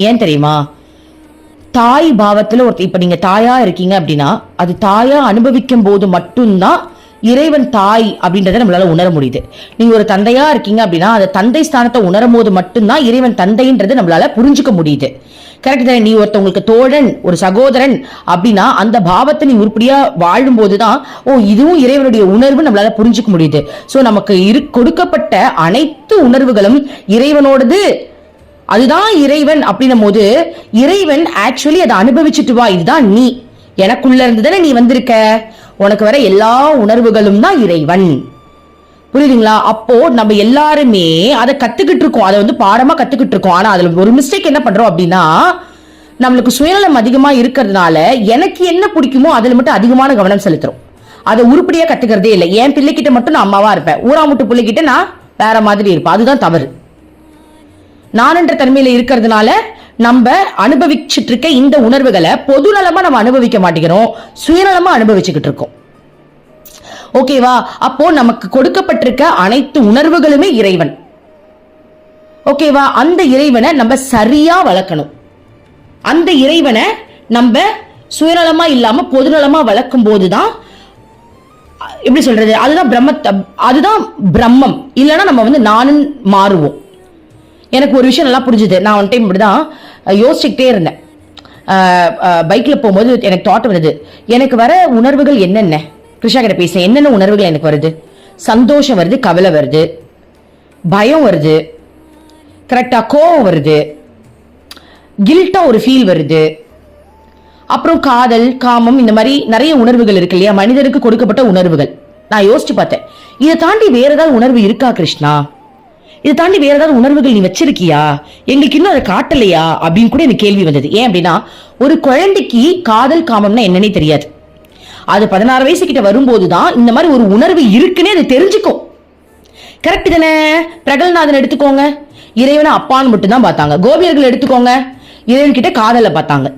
ஏன் தெரியுமா? தாய் பாவத்துல இப்ப நீங்க தாயா இருக்கீங்க அப்படின்னா அது தாயா அனுபவிக்கும் போது மட்டும்தான் இறைவன் தாய் அப்படின்றத நம்மளால உணர முடியுது. நீங்க ஒரு தந்தையா இருக்கீங்க அப்படின்னா அந்த தந்தை ஸ்தானத்தை உணரும் போது மட்டும்தான் இறைவன் தந்தைன்றது நம்மளால புரிஞ்சுக்க முடியுது. கரெக்ட் தானே? நீ ஒருத்தவங்களுக்கு தோழன், ஒரு சகோதரன் அப்படின்னா அந்த பாவத்தை நீ உருப்படியா வாழும் போதுதான் இதுவும் இறைவனுடைய உணர்வு நம்மளால புரிஞ்சுக்க முடியுது. சோ நமக்கு கொடுக்கப்பட்ட அனைத்து உணர்வுகளும் இறைவனோடது, அதுதான் இறைவன் அப்படின்னும் போது இறைவன் ஆக்சுவலி அதை அனுபவிச்சுட்டு வா, இதுதான் நீ, எனக்குள்ள இருந்து தானே நீ வந்திருக்க, உனக்கு வர எல்லா உணர்வுகளும் தான் இறைவன். புரியுதுங்களா? அப்போ நம்ம எல்லாருமே அதை கத்துக்கிட்டு இருக்கோம், அதை வந்து பாடமா கத்துக்கிட்டு இருக்கோம். ஆனா அதுல ஒரு மிஸ்டேக் என்ன பண்றோம் அப்படின்னா, நம்மளுக்கு சுயநலம் அதிகமா இருக்கிறதுனால எனக்கு என்ன பிடிக்குமோ அதுல மட்டும் அதிகமான கவனம் செலுத்துறோம். அதை உருப்படியா கத்துக்கிறதே இல்லை. என் பிள்ளைகிட்ட மட்டும் நான் அம்மாவா இருப்பேன், ஊராமுட்டு பிள்ளைகிட்ட நான் வேற மாதிரி இருப்பேன். அதுதான் தவறு. நானென்ற தன்மையில இருக்கிறதுனால நம்ம அனுபவிச்சுட்டு இருக்க இந்த உணர்வுகளை பொது நலமா நம்ம அனுபவிக்க மாட்டேங்கிறோம், சுயநலமா அனுபவிச்சுக்கிட்டு இருக்கோம். ஓகேவா? அப்போ நமக்கு கொடுக்கப்பட்டிருக்க அனைத்து உணர்வுகளுமே இறைவன். ஓகேவா? அந்த இறைவனை நம்ம சரியா வளர்க்கணும். அந்த இறைவனை நம்ம சுயநலமா இல்லாம பொதுநலமா வளர்க்கும் போதுதான் எப்படி சொல்றது, அதுதான் பிரம்மம். இல்லைன்னா நம்ம வந்து நானும் மாறுவோம். எனக்கு ஒரு விஷயம் நல்லா புரிஞ்சுது. நான் ஒன் டைம் இப்படிதான் யோசிச்சுக்கிட்டே இருந்தேன். பைக்ல போகும்போது எனக்கு தாட் வருது, எனக்கு வர உணர்வுகள் என்னென்ன, கிருஷ்ணா கிட்ட பேச என்னென்ன உணர்வுகள் எனக்கு வருது. சந்தோஷம் வருது, கவலை வருது, பயம் வருது, கரெக்டா கோவம் வருது, கில்ட்டா ஒரு ஃபீல் வருது, அப்புறம் காதல், காமம், இந்த மாதிரி நிறைய உணர்வுகள் இருக்கு இல்லையா, மனிதருக்கு கொடுக்கப்பட்ட உணர்வுகள். நான் யோசிச்சு பார்த்தேன், இதை தாண்டி வேற ஏதாவது உணர்வு இருக்கா கிருஷ்ணா? இதை தாண்டி வேற ஏதாவது உணர்வுகள் நீ வச்சிருக்கியா? எங்களுக்கு இன்னும் அதை காட்டலையா அப்படின்னு கூட எனக்கு கேள்வி வந்தது. ஏன் அப்படின்னா, ஒரு குழந்தைக்கு காதல் காமம்னா என்னன்னே தெரியாது. அது 16 வயசு கிட்ட வரும்போதுதான் இந்த மாதிரி ஒரு உணர்வு இருக்குன்னே அது தெரிஞ்சுக்கும். கரெக்ட் தானே? பிரகல்நாதன் எடுத்துக்கோங்க, இறைவனை அப்பான்னு மட்டும் தான் பார்த்தாங்க. கோபியர்கள் எடுத்துக்கோங்க, இறைவன் கிட்ட காதலை பார்த்தாங்க.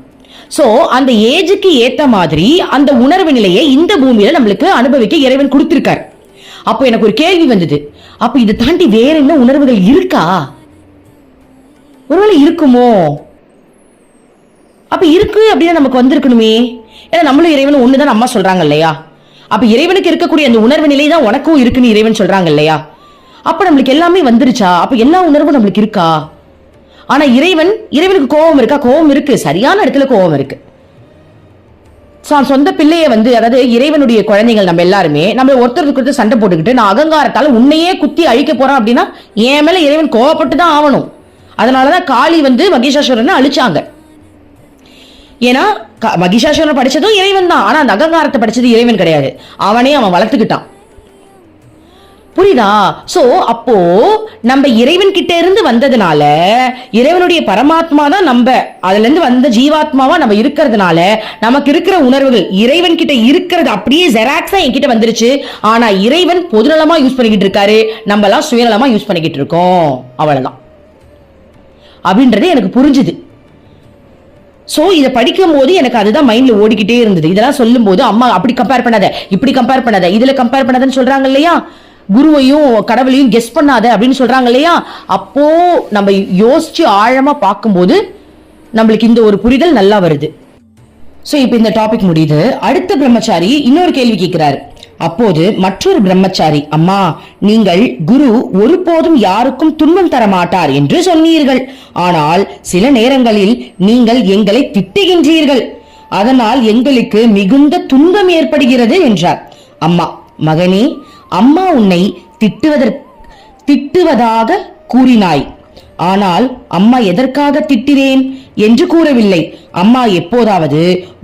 சோ அந்த ஏஜுக்கு ஏத்த மாதிரி அந்த உணர்வு நிலையை இந்த பூமியில நம்மளுக்கு அனுபவிக்க இறைவன் கொடுத்திருக்காரு. அப்போ எனக்கு ஒரு கேள்வி வந்தது, அப்ப இதை தாண்டி வேற என்ன உணர்வுகள் இருக்கா? ஒருவேளை இருக்குமோ? அப்ப இருக்கு அப்படின்னா நமக்கு வந்திருக்கணுமே. ஏன்னா நம்மளும் இறைவன் ஒண்ணுதான் அம்மா சொல்றாங்க இல்லையா? அப்ப இறைவனுக்கு இருக்கக்கூடிய அந்த உணர்வு நிலை தான் உனக்கும் இருக்குன்னு இறைவன் சொல்றாங்க இல்லையா? அப்ப நம்மளுக்கு எல்லாமே வந்துருச்சா? அப்ப எல்லா உணர்வும் நம்மளுக்கு இருக்கா? ஆனா இறைவனுக்கு கோபம் இருக்கா? கோபம் இருக்கு, சரியான இடத்துல கோபம் இருக்கு. சொந்த பிள்ளைய வந்து, அதாவது இறைவனுடைய குழந்தைகள் நம்ம எல்லாருமே நம்ம ஒருத்தருக்கு சண்டை போட்டுக்கிட்டு நான் அகங்காரத்தால உன்னையே குத்தி அழிக்க போறேன் அப்படின்னா என் மேல இறைவன் கோவப்பட்டு தான் ஆகணும். அதனாலதான் காளி வந்து மகிஷாசுரனை அழிச்சாங்க. ஏன்னா மகிஷாசுரனை படிச்சதும் இறைவன் தான், ஆனா அந்த அகங்காரத்தை படிச்சது இறைவன் கிடையாது, அவனே அவன் வளர்த்துக்கிட்டான். புரியுதா? சோ அப்போ நம்ம இறைவன் கிட்ட இருந்து வந்ததுனால, இறைவனுடைய பரமாத்மா தான் நம்ம, அதுல இருந்து வந்த ஜீவாத்மாவா நம்ம இருக்கிறதுனால நமக்கு இருக்கிற உணர்வுகள் இறைவன் கிட்ட இருக்கிறது அப்படியே ஜெராக்ஸா என்கிட்ட வந்துருச்சு. ஆனா இறைவன் பொதுநலமா யூஸ் பண்ணிக்கிட்டு இருக்காரு, நம்ம எல்லாம் சுயநலமா யூஸ் பண்ணிக்கிட்டு இருக்கோம், அவ்வளவுதான் அப்படின்றது எனக்கு புரிஞ்சுது. சோ இதை படிக்கும் போது எனக்கு அதுதான் மைண்ட்ல ஓடிக்கிட்டே இருந்தது. இதெல்லாம் சொல்லும் போது அம்மா அப்படி கம்பேர் பண்ணாத, இப்படி கம்பேர் பண்ணாத, இதுல கம்பேர் பண்ணாதன்னு சொல்றாங்க இல்லையா, குருவையும் கடவுளையும் கெஸ் பண்ணாத அப்படின்னு சொல்றாங்க இல்லையா, அப்போ நம்ம யோசிச்சு ஆழமா பார்க்கும்போது நம்மளுக்கு இந்த ஒரு புரிதல் நல்லா வருது. சோ இப்ப இந்த டாபிக் முடியுது. அடுத்த பிரம்மச்சாரி இன்னொரு கேள்வி கேட்கிறாரு. அப்போது மற்றொரு பிரம்மச்சாரி, அம்மா நீங்கள் குரு ஒருபோதும் யாருக்கும் துன்பம் தர மாட்டார் என்று சொன்னீர்கள், ஆனால் சில நேரங்களில் நீங்கள் எங்களை திட்டுகின்றீர்கள், அதனால் எங்களுக்கு மிகுந்த துன்பம் ஏற்படுகிறது என்றார். அம்மா, மகனே, அம்மா உன்னை திட்டுவதாக கூறினாய், ஆனால் அம்மா எதற்காக திட்டினேன் என்று கூறவில்லை. அம்மா எப்போதாவது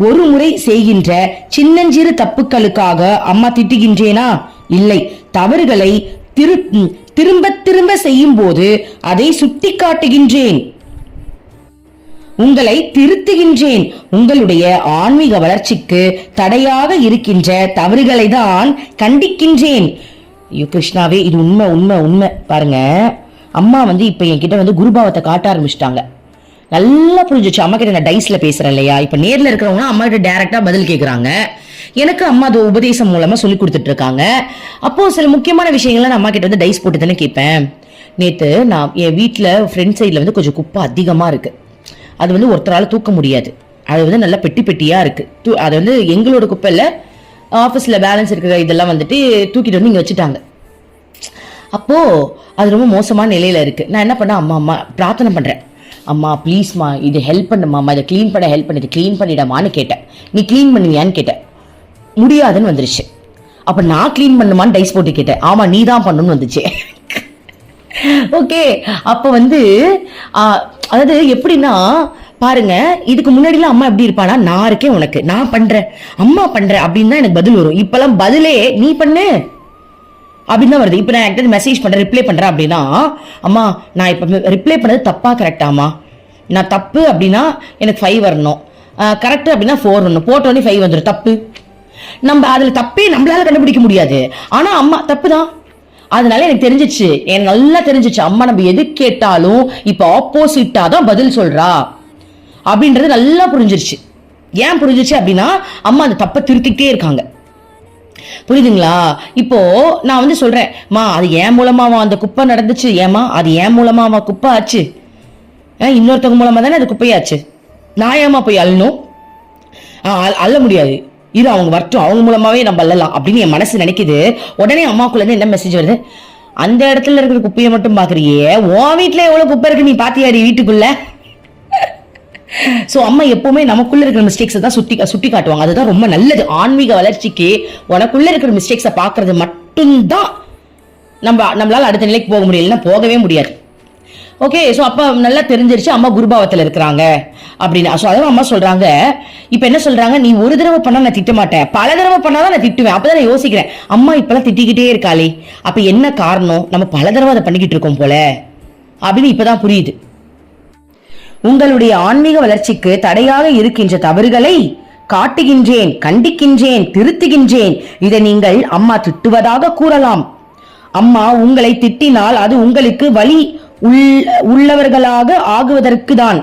ஒரு முறை செய்கின்ற சின்னஞ்சிறு தப்புக்களுக்காக அம்மா திட்டுகின்றேனா? இல்லை. தவறுகளை திரும்ப திரும்ப செய்யும் போது அதை சுட்டி காட்டுகின்றேன், உங்களை திருத்துகின்றேன். உங்களுடைய ஆன்மீக வளர்ச்சிக்கு தடையாக இருக்கின்ற தவறுகளை தான் கண்டிக்கின்றேன். ஐயோ கிருஷ்ணாவே, இது உண்மை உண்மை உண்மை. பாருங்க, அம்மா இப்ப என்கிட்ட குருபாவத்தை காட்ட ஆரம்பிச்சிட்டாங்க. நல்லா புரிஞ்சிச்சு. அம்மா கிட்ட நான் டைஸ்ல பேசுறேன் இல்லையா, இப்ப நேர்ல இருக்கிறவங்க அம்மா கிட்ட டைரக்டா பதில் கேட்கறாங்க. எனக்கு அம்மா அது உபதேசம் மூலமா சொல்லி கொடுத்துட்டு இருக்காங்க. அப்போ சில முக்கியமான விஷயங்கள்லாம் நான் அம்மா கிட்ட டைஸ் போட்டு தானே கேட்பேன். நேத்து நான் என் வீட்டுல ஃப்ரண்ட் சைட்ல கொஞ்சம் குப்பை அதிகமா இருக்கு. அது ஒருத்தரால தூக்க முடியாது. அது நல்லா பெட்டி பெட்டியா இருக்கு. அது எங்களோட குப்பை இல்ல, ஆபீஸ்ல பேலன்ஸ் இருக்கிற இதெல்லாம் தூக்கிட்டு இங்க வச்சுட்டாங்க. அப்போ அது ரொம்ப மோசமான நிலையில இருக்கு. நான் என்ன பண்ண, அம்மா பிரார்த்தனை பண்றேன், அம்மா ப்ளீஸ்மா இது ஹெல்ப் பண்ணுமா, இதை கிளீன் பண்ண ஹெல்ப் பண்ணி கிளீன் பண்ணிடமான்னு கேட்டேன். நீ கிளீன் பண்ணுவியான்னு கேட்டேன். முடியாதுன்னு வந்துருச்சு. அப்ப நான் கிளீன் பண்ணுமான்னு டைஸ் போட்டு கேட்டேன். ஆமா நீ தான் பண்ணணும்னு வந்துச்சு. ஓகே, அப்ப அதாவது எப்படின்னா பாருங்க, இதுக்கு முன்னாடிலாம் அம்மா எப்படி இருப்பானா, நான் இருக்கேன் உனக்கு, நான் பண்றேன், அம்மா பண்றேன் அப்படின்னு தான் எனக்கு பதில் வரும். இப்பெல்லாம் பதிலே நீ பண்ணு அப்படின்னு தான் வருது. இப்ப நான் மெசேஜ் பண்றேன், ரிப்ளை பண்றேன் அப்படின்னா, அம்மா நான் இப்ப ரிப்ளை பண்ணது தப்பா கரெக்டாமா, நான் தப்பு அப்படின்னா எனக்கு 5 வரணும், கரெக்ட் அப்படின்னா 4 வரணும், போட்ட உடனே 5 வந்துடும். தப்பு நம்ம அதுல தப்பே நம்மளால கண்டுபிடிக்க முடியாது. ஆனா அம்மா தப்பு தான். அதனால எனக்கு தெரிஞ்சிச்சு, எனக்கு நல்லா தெரிஞ்சிச்சு, அம்மா நம்ம எது கேட்டாலும் இப்ப ஆப்போசிட்டா தான் பதில் சொல்றா அப்படின்றது நல்லா புரிஞ்சிருச்சு. ஏன் புரிஞ்சிச்சு அப்படின்னா, அம்மா அந்த தப்பை திருத்திக்கிட்டே இருக்காங்க. புரியுதுங்களா? இப்போ நான் சொல்றேன், மா அது ஏன் மூலமாவா அந்த குப்பை நடந்துச்சு, ஏமா அது ஏன் மூலமாவா குப்பை ஆச்சு, இன்னொருத்தவங்க மூலமா தானே அது குப்பையாச்சு, நான் ஏமா போய் அள்ளணும், அள்ள முடியாது, இது அவங்க வரட்டும், அவங்க மூலமாவே நம்ம அள்ளலாம் அப்படின்னு என் மனசு நினைக்குது. உடனே அம்மாக்குள்ள இருந்து என்ன மெசேஜ் வருது, அந்த இடத்துல இருக்கிற குப்பையை மட்டும் பாக்குறியே, உன் வீட்டுல எவ்வளவு குப்பை இருக்கு நீ பாத்தியாடி வீட்டுக்குள்ள. சோ அம்மா எப்பவுமே நமக்குள்ள இருக்கிற மிஸ்டேக்ஸ் தான் சுட்டி காட்டுவாங்க. அதுதான் ரொம்ப நல்லது. ஆன்மீக வளர்ச்சிக்கு உனக்குள்ள இருக்கிற மிஸ்டேக்ஸை பாக்குறது மட்டும்தான் நம்மளால அடுத்த நிலைக்கு போக முடியல, போகவே முடியாது. ஓகே, சோ அப்ப நல்லா தெரிஞ்சிருச்சு அம்மா குருபாவத்துல இருக்கிறாங்க அப்படின்னு. சோ அதான் அம்மா சொல்றாங்க, இப்ப என்ன சொல்றாங்க, நீ ஒரு தடவை பண்ணா நான் திட்ட மாட்டேன், பல தடவை பண்ணாதான் நான் திட்டுவேன். அப்பதான் நான் யோசிக்கிறேன், அம்மா இப்பெல்லாம் திட்டிக்கிட்டே இருக்காளே, அப்ப என்ன காரணம், நம்ம பல தடவை அதை பண்ணிக்கிட்டு இருக்கோம் போல அப்படின்னு இப்பதான் புரியுது. உங்களுடைய ஆன்மீக வளர்ச்சிக்கு தடையாக இருக்கின்ற தவறுகளை காட்டுகின்றேன், கண்டிக்கின்றேன், திருத்துகின்றேன். இதை நீங்கள் அம்மா திட்டுவதாக கூறலாம். அம்மா உங்களை திட்டினால் அது உங்களுக்கு வலி உள்ளவர்களாக ஆகுவதற்கு தான்.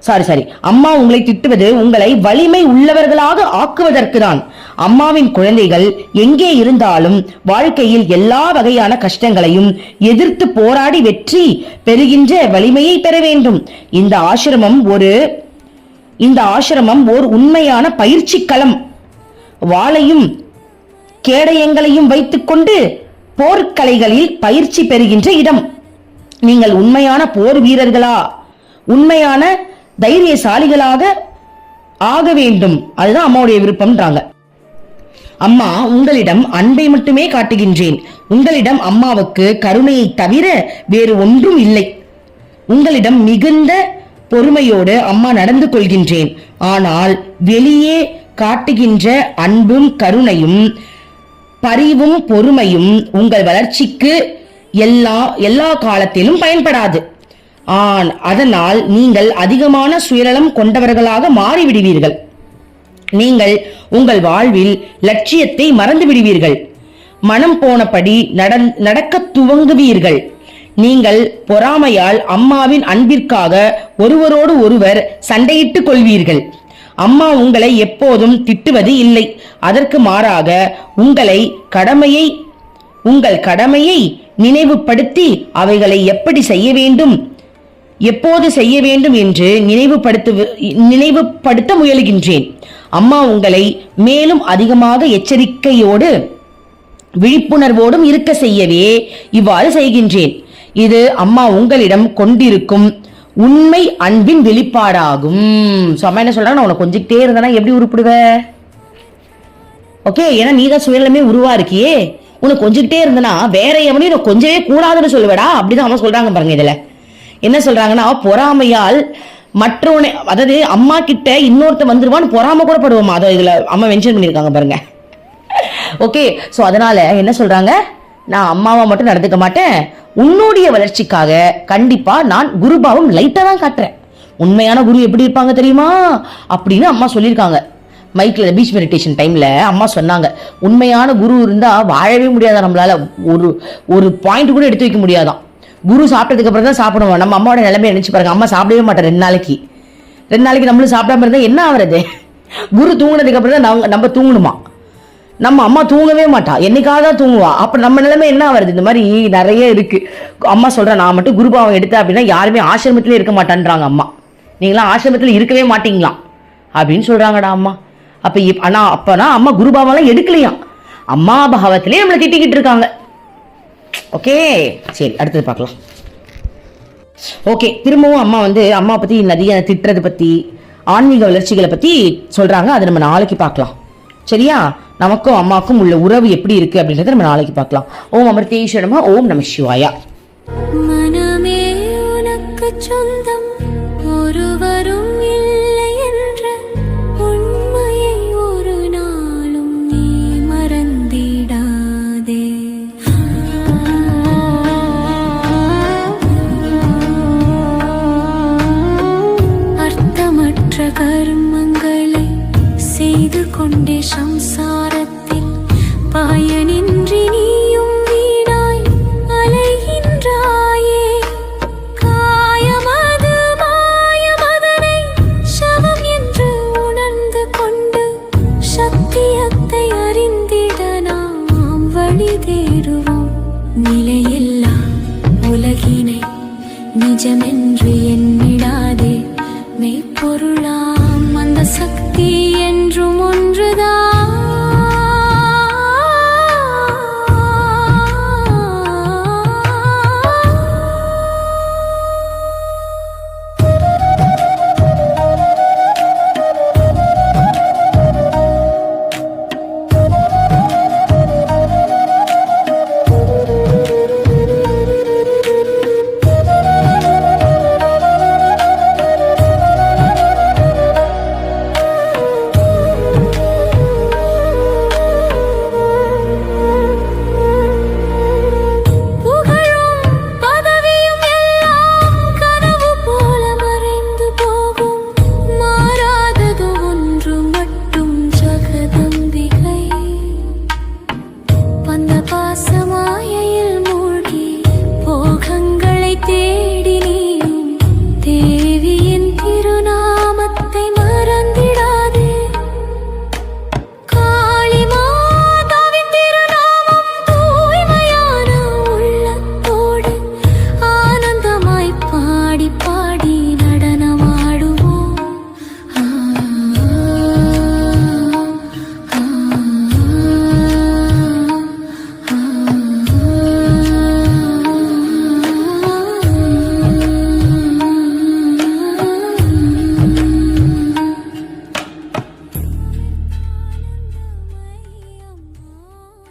சாரி, அம்மா உங்களை திட்டுவது உங்களை வலிமை உள்ளவர்களாக ஆக்குவதற்கு தான். அம்மாவின் குழந்தைகள் எங்கே இருந்தாலும் வாழ்க்கையில் எல்லா வகையான கஷ்டங்களையும் எதிர்த்து போராடி வெற்றி பெறுகின்ற வலிமையை பெற வேண்டும். இந்த ஆசிரமம் ஓர் உண்மையான பயிற்சி களம். வாளையும் கேடயங்களையும் வைத்துக்கொண்டு போர்க்கலைகளில் பயிற்சி பெறுகின்ற இடம். நீங்கள் உண்மையான போர் வீரர்களா, உண்மையான தைரியசாலிகளாக ஆக வேண்டும். அதுதான் அம்மாவுடைய விருப்பம்ன்றாங்க. அம்மா உங்களிடம் அன்பை மட்டுமே காட்டுகின்றேன். உங்களிடம் அம்மாவுக்கு கருணையை தவிர வேறு ஒன்றும் இல்லை. உங்களிடம் மிகுந்த பொறுமையோடு அம்மா நடந்து கொள்கின்றேன். ஆனால் வெளியே காட்டுகின்ற அன்பும் கருணையும் பரிவும் பொறுமையும் உங்கள் வளர்ச்சிக்கு எல்லா காலத்திலும் பயன்படாது. அதனால் நீங்கள் அதிகமான சுயநலம் கொண்டவர்களாக மாறிவிடுவீர்கள். நீங்கள் உங்கள் வாழ்வில் லட்சியத்தை மறந்து விடுவீர்கள். மனம் போனபடி நடக்க துவங்குவீர்கள். நீங்கள் பொறாமையால் அம்மாவின் அன்பிற்காக ஒருவரோடு ஒருவர் சண்டையிட்டுக் கொள்வீர்கள். அம்மா உங்களை எப்போதும் திட்டுவது இல்லை. அதற்கு மாறாக உங்கள் கடமையை நினைவுபடுத்தி அவைகளை எப்படி செய்ய வேண்டும், எப்போது செய்ய வேண்டும் என்று நினைவுபடுத்த முயலுகின்றேன். அம்மா உங்களை மேலும் அதிகமாக எச்சரிக்கையோடு விழிப்புணர்வோடும் இருக்க செய்யவே இவ்வாறு செய்கின்றேன். இது அம்மா உங்களிடம் கொண்டிருக்கும் உண்மை அன்பின் வெளிப்பாடாகும். அம்மா என்ன சொல்றாங்க, நான் உனக்கு கொஞ்சிக்கிட்டே இருந்தனா எப்படி உருப்பிடுவ? ஓகே, ஏன்னா நீதான் சுயநலமே உருவா இருக்கியே, உனக்கு கொஞ்சிக்கிட்டே இருந்தனா வேற எவனையும் நான் கொஞ்சவே கூடாதுன்னு சொல்லுவடா. அப்படிதான் அம்மா சொல்றாங்க பாருங்க. இதுல என்ன சொல்றாங்கன்னா, பொறாமையால் மற்றவனை, அதாவது அம்மா கிட்ட இன்னொருத்த வந்துருவான்னு பொறாம கூட படுவோமா, அதை இதுல அம்மா மென்ஷன் பண்ணிருக்காங்க பாருங்க. ஓகே, சோ அதனால என்ன சொல்றாங்க, நான் அம்மாவா மட்டும் நடந்துக்க மாட்டேன், உன்னுடைய வளர்ச்சிக்காக கண்டிப்பா நான் குருபாவம் லைட்டா தான் காட்டுறேன். உண்மையான குரு எப்படி இருப்பாங்க தெரியுமா அப்படின்னு அம்மா சொல்லியிருக்காங்க. மைக்ல பீச் மெடிடேஷன் டைம்ல அம்மா சொன்னாங்க, உண்மையான குரு இருந்தா வாழவே முடியாதான், நம்மளால ஒரு பாயிண்ட் கூட எடுத்து வைக்க முடியாதான். குரு சாப்பிட்டதுக்கு அப்புறம் தான் சாப்பிடுவோம். நம்ம அம்மாவோட நிலைமையை நினைச்சு பாருங்க. அம்மா சாப்பிடவே மாட்டேன் 2 நாளைக்கு நம்மளும் சாப்பிடாம இருந்தா என்ன ஆகுறது? குரு தூங்கினதுக்கு அப்புறம் தான் நம்ம தூங்கணுமா? நம்ம அம்மா தூங்கவே மாட்டா, என்னைக்காக தான் தூங்குவா. அப்ப நம்ம நிலைமை என்ன வருது? இந்த மாதிரி நிறைய இருக்கு. அம்மா சொல்ற, நான் மட்டும் குருபாவம் எடுத்தேன் அப்படின்னா யாருமே ஆசிரமத்திலே இருக்க மாட்டான்றாங்க அம்மா. நீங்களாம் ஆசிரமத்துல இருக்கவே மாட்டீங்களாம் அப்படின்னு சொல்றாங்கடா அம்மா. அப்பனா அம்மா குருபாவெல்லாம் எடுக்கலையாம், அம்மா பாவத்திலே நம்மளை திட்டிக்கிட்டு இருக்காங்க. ஓகே, சரி, அடுத்தது பார்க்கலாம். ஓகே, திரும்பவும் அம்மா அம்மா பத்தி நிறைய திட்டுறது பத்தி, ஆன்மீக வளர்ச்சிகளை பத்தி சொல்றாங்க. அதை நம்ம நாளைக்கு பார்க்கலாம். சரியா? நமக்கும் அம்மாக்கும் உள்ள உறவு எப்படி இருக்கு அப்படின்றத நம்ம நாளைக்கு பார்க்கலாம். ஓம் அமிர்தேஸ்வர நமः. ஓம் நம சிவாயா. மனமே உனக்கு சொந்தம், ஒருவரும் இல்லை என்ற உண்மையை ஒரு நாளும் நீ மறந்திடாதே. அர்த்தமற்ற கர்மங்களை செய்து கொண்டே சம்சாரத்தில் பயனின்றி நீயும் வீணாய் அலைகின்றாயே. காயமது மாயமதனை சவம் என்று உணர்ந்து கொண்டு சத்தியத்தை அறிந்திட நாம் வழி தேடுவோம். நிலையில்லா உலகினை நிஜமென்று எண்ணிடாதே. மெய்ப்பொருளாம் அந்த சக்தி என்றும் ஒன்றுதான்.